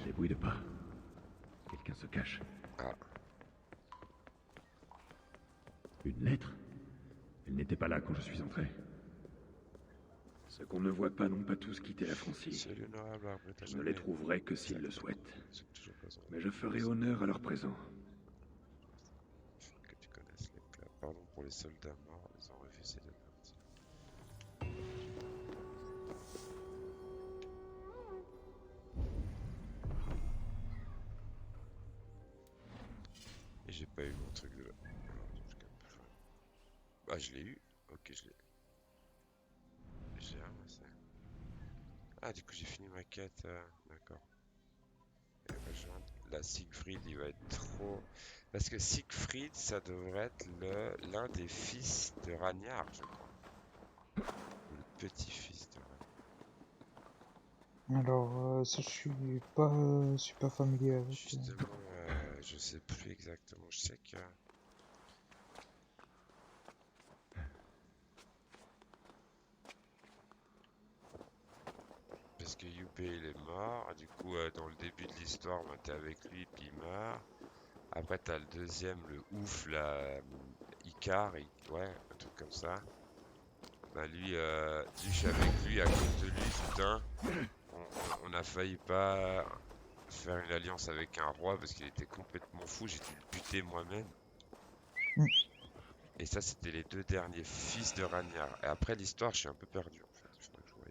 Les bruits de pas. Quelqu'un se cache. Ah. Une lettre? Elle n'était pas là quand je suis entré. Ceux qu'on ne voit pas n'ont pas tous quitté la Francie. Je ne les trouverai que s'ils le souhaitent. Mais je ferai honneur à leur présent. Que tu connaisses les cas. Pardon pour les soldats morts, ils ont refusé de partir. Et j'ai pas eu mon truc de là. Ah, je l'ai eu. Ok, je l'ai. J'ai ramassé. Ah, du coup, j'ai fini ma quête. D'accord. Et rejoindre la Siegfried, il va être trop. Parce que Siegfried, ça devrait être l'un des fils de Ragnar, je crois. Ou le petit-fils de Ragnar. Alors, ça, je suis pas super familier avec. Justement, je sais plus exactement. Je sais que. Parce que Yupé il est mort, du coup dans le début de l'histoire, bah, t'es avec lui puis il meurt. Après t'as le deuxième, le ouf, là, Icar, ouais, un truc comme ça. Bah lui, je suis avec lui à cause de lui, putain. On a failli pas faire une alliance avec un roi parce qu'il était complètement fou, j'ai dû le buter moi-même. Et ça c'était les deux derniers fils de Ragnar. Et après l'histoire, je suis un peu perdu en fait. Faudrait que je voie.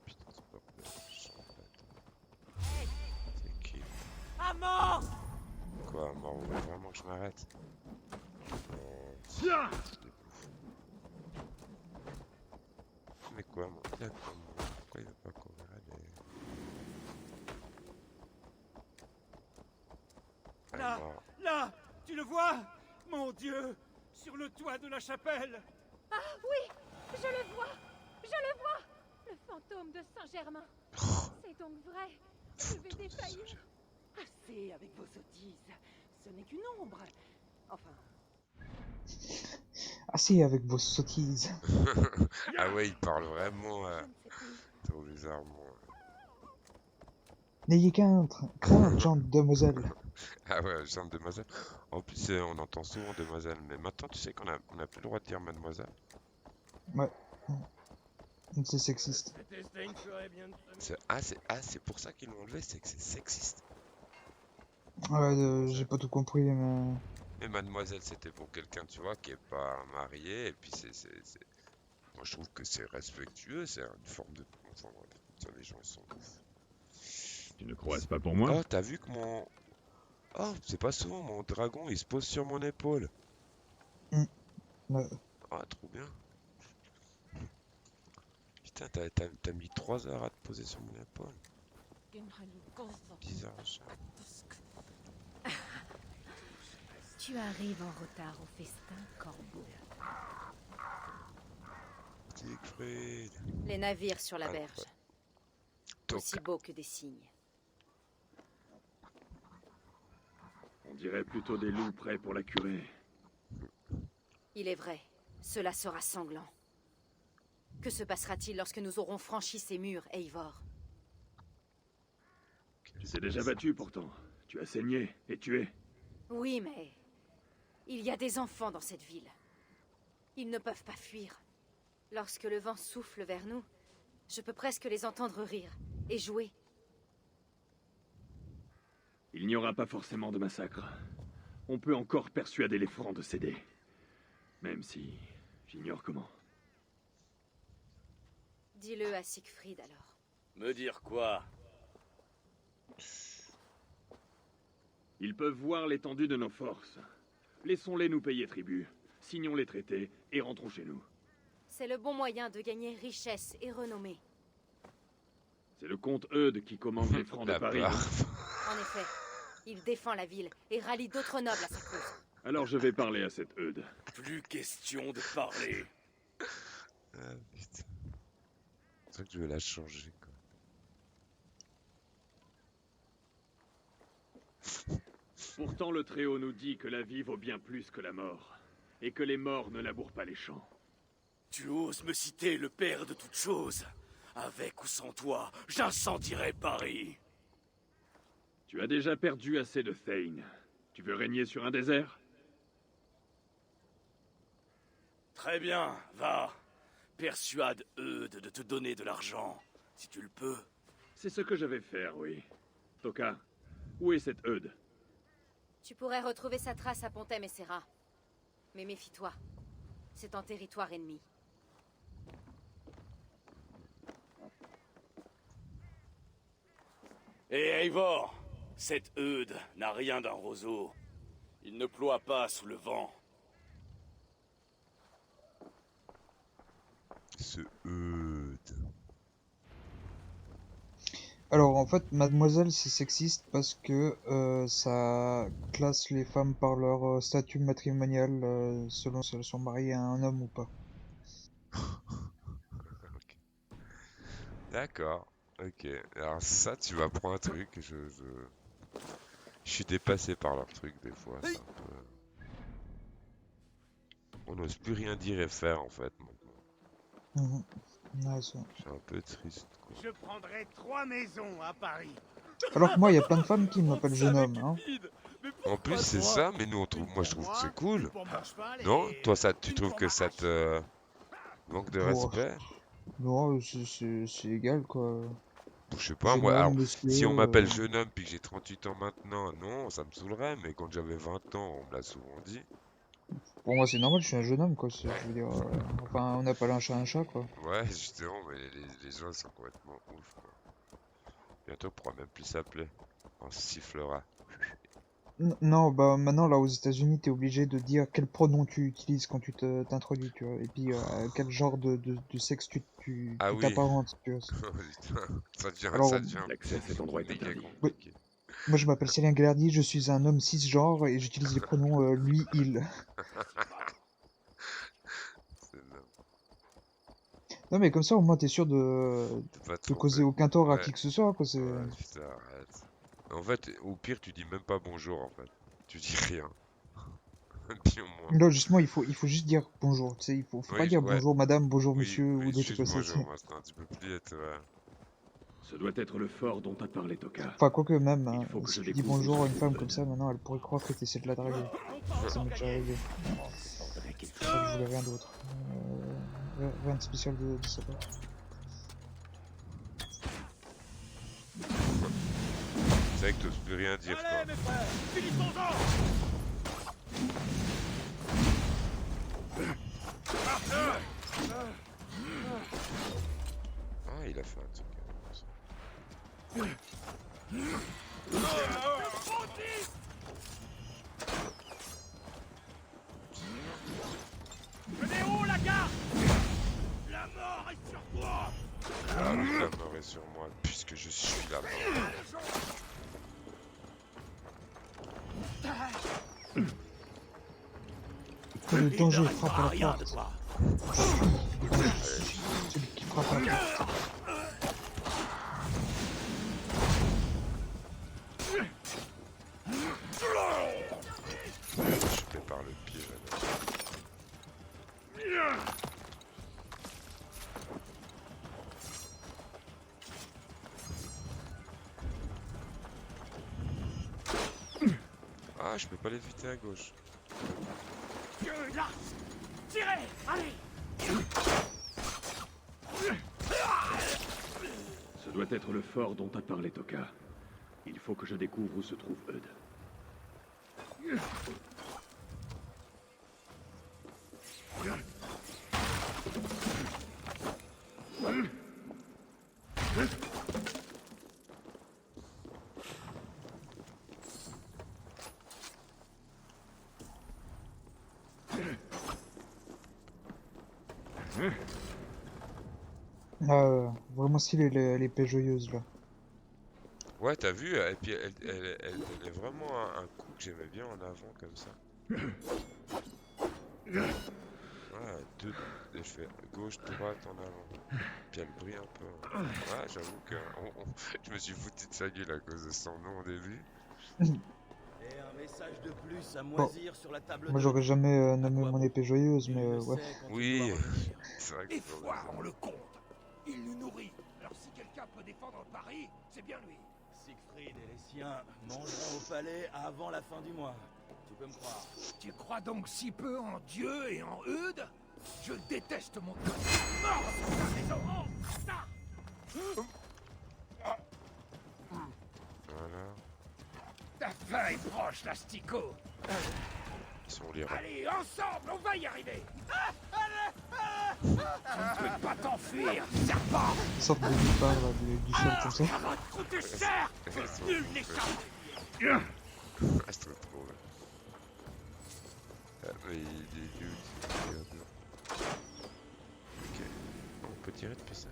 Putain, c'est pas vrai, c'est qui? À mort! Quoi, mort? Vous voulez vraiment que je m'arrête? Mais quoi, moi? Il a quoi, moi? Pourquoi il veut pas courir? Allez. Là, là, tu le vois? Mon Dieu, sur le toit de la chapelle. Ah oui, je le vois, le fantôme de Saint-Germain. C'est donc vrai, je vais défaillir. Assez avec vos sottises. Ce n'est qu'une ombre. Enfin... Assez avec vos sottises. Ah ouais, il parle vraiment trop bizarrement. N'ayez crainte, genre de demoiselle. Ah ouais, genre demoiselle. En plus, on entend souvent demoiselle, mais maintenant tu sais qu'on a plus le droit de dire mademoiselle. Ouais. C'est sexiste. C'est pour ça qu'ils l'ont enlevé, c'est que c'est sexiste. Ouais, j'ai pas tout compris, mais... Mais mademoiselle, c'était pour quelqu'un, tu vois, qui est pas marié, et puis moi je trouve que c'est respectueux, c'est une forme de... Enfin, bref, ça, les gens ils sont ouf. Tu ne croises pas pour moi? Oh, t'as vu que mon... Oh, c'est pas souvent, mon dragon, il se pose sur mon épaule. Ouais. Ah, trop bien. Putain, t'as mis 3 heures à te poser sur mon épaule. 10 heures à chaque. Tu arrives en retard au festin, Corbeau. Siegfried. Les navires sur la berge. Aussi beaux que des cygnes. On dirait plutôt des loups prêts pour la curée. Il est vrai, cela sera sanglant. Que se passera-t-il lorsque nous aurons franchi ces murs, Eivor? Tu t'es déjà battu pourtant. Tu as saigné et tué. Oui, mais... il y a des enfants dans cette ville. Ils ne peuvent pas fuir. Lorsque le vent souffle vers nous, je peux presque les entendre rire et jouer. Il n'y aura pas forcément de massacre. On peut encore persuader les Francs de céder. Même si j'ignore comment. Dis-le à Siegfried alors. Me dire quoi? Ils peuvent voir l'étendue de nos forces. Laissons-les nous payer tribut. Signons les traités et rentrons chez nous. C'est le bon moyen de gagner richesse et renommée. C'est le comte Eudes qui commande les Francs de Paris. En effet, il défend la ville et rallie d'autres nobles à sa cause. Alors je vais parler à cet Eudes. Plus question de parler. Ah putain. C'est vrai que je vais la changer quoi. Pourtant le Très-Haut nous dit que la vie vaut bien plus que la mort. Et que les morts ne labourent pas les champs. Tu oses me citer le père de toutes choses? Avec ou sans toi, j'incendierai Paris. Tu as déjà perdu assez de Thane. Tu veux régner sur un désert? Très bien, va. Persuade Eudes de te donner de l'argent, si tu le peux. C'est ce que je vais faire, oui. Toka, où est cet Eudes? Tu pourrais retrouver sa trace à Pontem et Serra. Mais méfie-toi, c'est en territoire ennemi. Et Eivor, cet Eudes n'a rien d'un roseau. Il ne ploie pas sous le vent. Ce Eudes. Alors en fait, mademoiselle, c'est sexiste parce que ça classe les femmes par leur statut matrimonial selon si elles sont mariées à un homme ou pas. Okay. D'accord. Ok. Alors ça, tu m'apprends un truc. Je suis dépassé par leur truc des fois. C'est un peu... On n'ose plus rien dire et faire en fait maintenant. Ouais, c'est un peu triste. Quoi. Je prendrai 3 maisons à Paris. Alors que moi, il y a plein de femmes qui m'appellent jeune homme. Hein. En plus, c'est ça, mais nous, on trouve... moi je trouve que c'est cool. Non? Toi, ça, tu trouves que ça te manque de respect? Non, c'est égal quoi. Je sais pas, moi, alors, si on m'appelle jeune homme puis que j'ai 38 ans maintenant, non, ça me saoulerait, mais quand j'avais 20 ans, on me l'a souvent dit. Pour moi, c'est normal, je suis un jeune homme, quoi. Je veux dire, enfin, on appelle un chat, quoi. Ouais, justement, mais les gens sont complètement ouf, quoi. Bientôt, on pourra même plus s'appeler. On sifflera. Non, bah maintenant, là, aux États-Unis, t'es obligé de dire quel pronom tu utilises quand tu t'introduis, tu vois. Et puis, quel genre de sexe tu t'apparentes, tu vois. Ça devient... Alors, ça devient... L'accès à cet endroit est interdit. Oui. Moi, je m'appelle Célien Galardi, je suis un homme cisgenre et j'utilise les pronoms lui, il. Non, mais comme ça, au moins, t'es sûr de causer aucun tort à qui que ce soit, quoi. Ouais, putain, arrête. En fait, au pire, tu dis même pas bonjour, en fait. Tu dis rien. Puis au moins... Non, justement, il faut juste dire bonjour. Tu sais, il faut pas dire bonjour madame, bonjour monsieur, ou des trucs comme ça. Bonjour, moi, c'est un petit peu plus être... Ce doit être le fort dont a parlé Toka. Enfin, quoique même, hein, si tu dis bonjour à une femme comme ça, maintenant, elle pourrait croire que tu essaies de la draguer. Ça m'est déjà arrivé. C'est pour ça que je voulais rien d'autre. Rien de spécial de sa part. C'est vrai que t'oses plus rien dire, quoi. Ah, il a fait un truc. Venez où, la garde? La mort est sur toi. Ah, la mort est sur moi, puisque je suis la mort. Que le danger frappe à la porte. Celui qui frappe à la Je vais par le pied là. Ah, je peux pas l'éviter à gauche. Là! Tirez! Allez! Ce doit être le fort dont a parlé Toka. Il faut que je découvre où se trouve Eudes. Vraiment stylé l'épée joyeuse là. Ouais, t'as vu, et puis elle est vraiment un coup que j'aimais bien en avant comme ça. Voilà, je fais gauche, droite, en avant. Puis elle brille un peu. Ouais, j'avoue que je me suis foutu de sa gueule à cause de son nom au début. Et un message de plus à moisir sur la table. Moi j'aurais jamais nommé mon épée joyeuse, mais ouais. Oui, c'est vrai que Les foires, on le compte. Il nous nourrit. Alors si quelqu'un peut défendre Paris, c'est bien lui. Siegfried et les siens mangeront au palais avant la fin du mois. Tu peux me croire. Tu crois donc si peu en Dieu et en Eudes? Je déteste mon corps. Mort sur ta maison. Oh, ça. Voilà. Ta fin est proche, l'asticot. Ils sont lire. Allez, ensemble, on va y arriver. Tu ne peux pas t'enfuir, serpent. Ils sortent de nulle part là, du sol comme ça. Ça va te coûter cher. Nul n'échappe. Ah, c'est trop drôle. Ah, mais il est nul. Ok. On peut tirer depuis ça.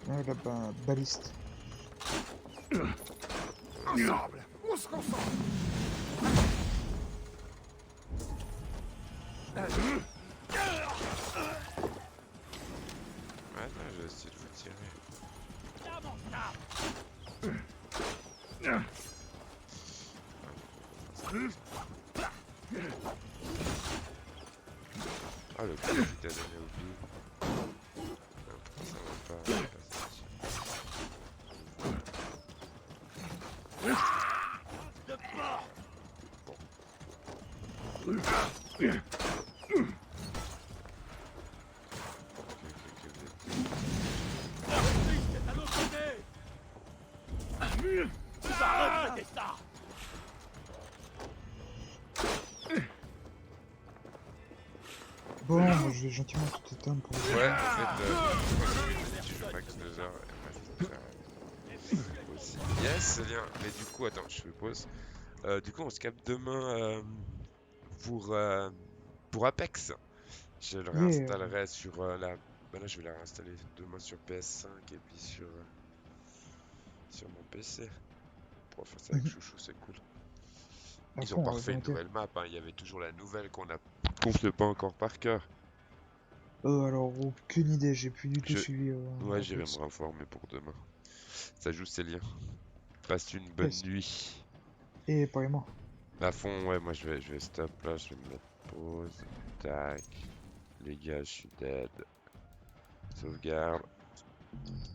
Ouais, là-bas, baliste. Ensemble, on se concentre. Maintenant, je vais essayer de vous tirer. Ah, le coup qui t'a donné au but. Pourquoi ça va pas Bon, moi je vais gentiment tout éteindre pour... Ouais, en fait, tu joues max 2 heures et moi je vais faire aussi. Yes, c'est bien. Mais du coup, attends, je fais pause. Du coup, on se capte demain pour Apex. Je le réinstallerai sur la... Bah là, je vais la réinstaller demain sur PS5 et puis sur mon PC. Pour faire ça avec Chouchou, c'est cool. Ils ont pas refait une nouvelle map, hein. Il y avait toujours la nouvelle qu'on se pas encore par cœur. Alors, aucune idée, j'ai plus du tout suivi. Ouais, j'irai me renformer pour demain. Ça joue Célien. Passe une bonne nuit. Et pareillement. À fond, ouais, moi je vais stop là, je vais me mettre pause. Tac. Les gars, je suis dead. Sauvegarde.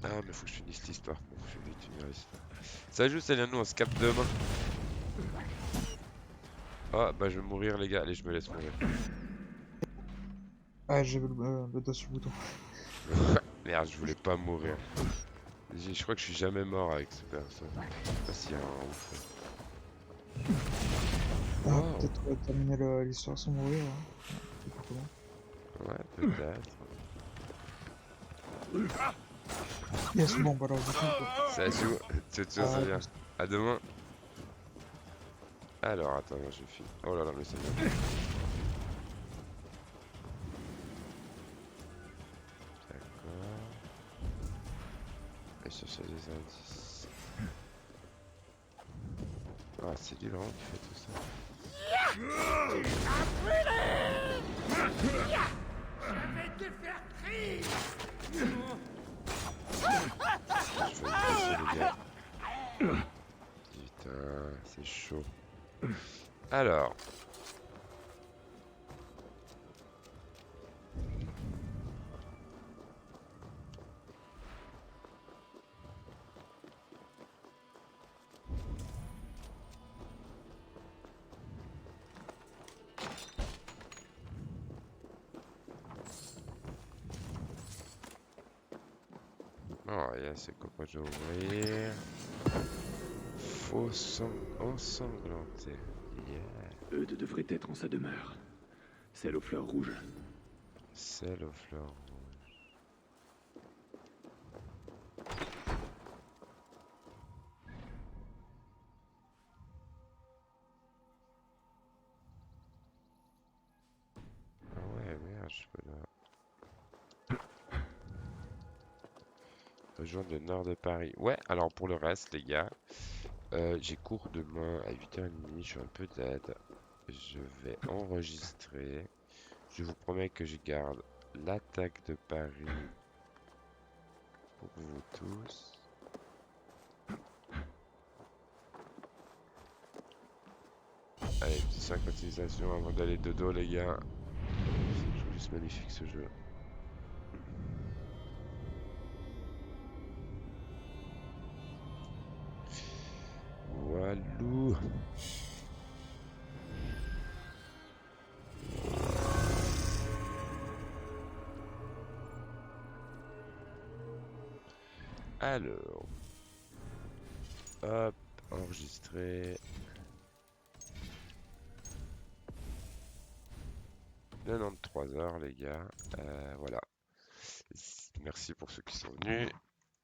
Ah, mais faut que je finisse l'histoire. Bon, je vais vite finir l'histoire. Ça joue Célien, nous on se capte demain. Ah, bah je vais mourir, les gars. Allez, je me laisse mourir. Ah, j'avais le doigt sur le bouton. Merde, je voulais pas mourir. Je crois que je suis jamais mort avec ce perso. Je sais pas s'il y a un ouf. Ah, peut-être terminer l'histoire sans mourir. Hein. Je sais pas comment. Ouais, peut-être. Yes, bon, bah alors, je fais ça joue. Ça vient. À demain. Alors, attends, je filme. Oh là là, mais c'est bien. D'accord. Et chercher des indices. Ah, c'est lui vraiment qui fait tout ça. les faire crier. Je vais passer, les gars. Putain, c'est chaud. Alors. Oh, il y a ces copains à ouvrir. Faux ensanglanté. Yeah. Eudes devrait être en sa demeure. Celle aux fleurs rouges. Celle aux fleurs rouges. Ah ouais, merde, je peux là. Rejoindre le nord de Paris. Ouais, alors pour le reste, les gars, j'ai cours demain à 8h30. Je suis un peu dead. Je vais enregistrer. Je vous promets que je garde l'attaque de Paris pour vous tous. Allez, petite synchronisation avant d'aller dodo, les gars. C'est juste magnifique ce jeu. Walou. Alors, hop, enregistrer. 93 heures, les gars. Voilà. Merci pour ceux qui sont venus.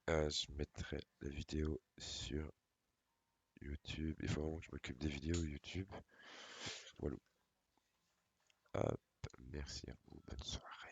Je mettrai la vidéo sur YouTube. Il faut vraiment que je m'occupe des vidéos YouTube. Voilà. Hop, merci à vous. Bonne soirée.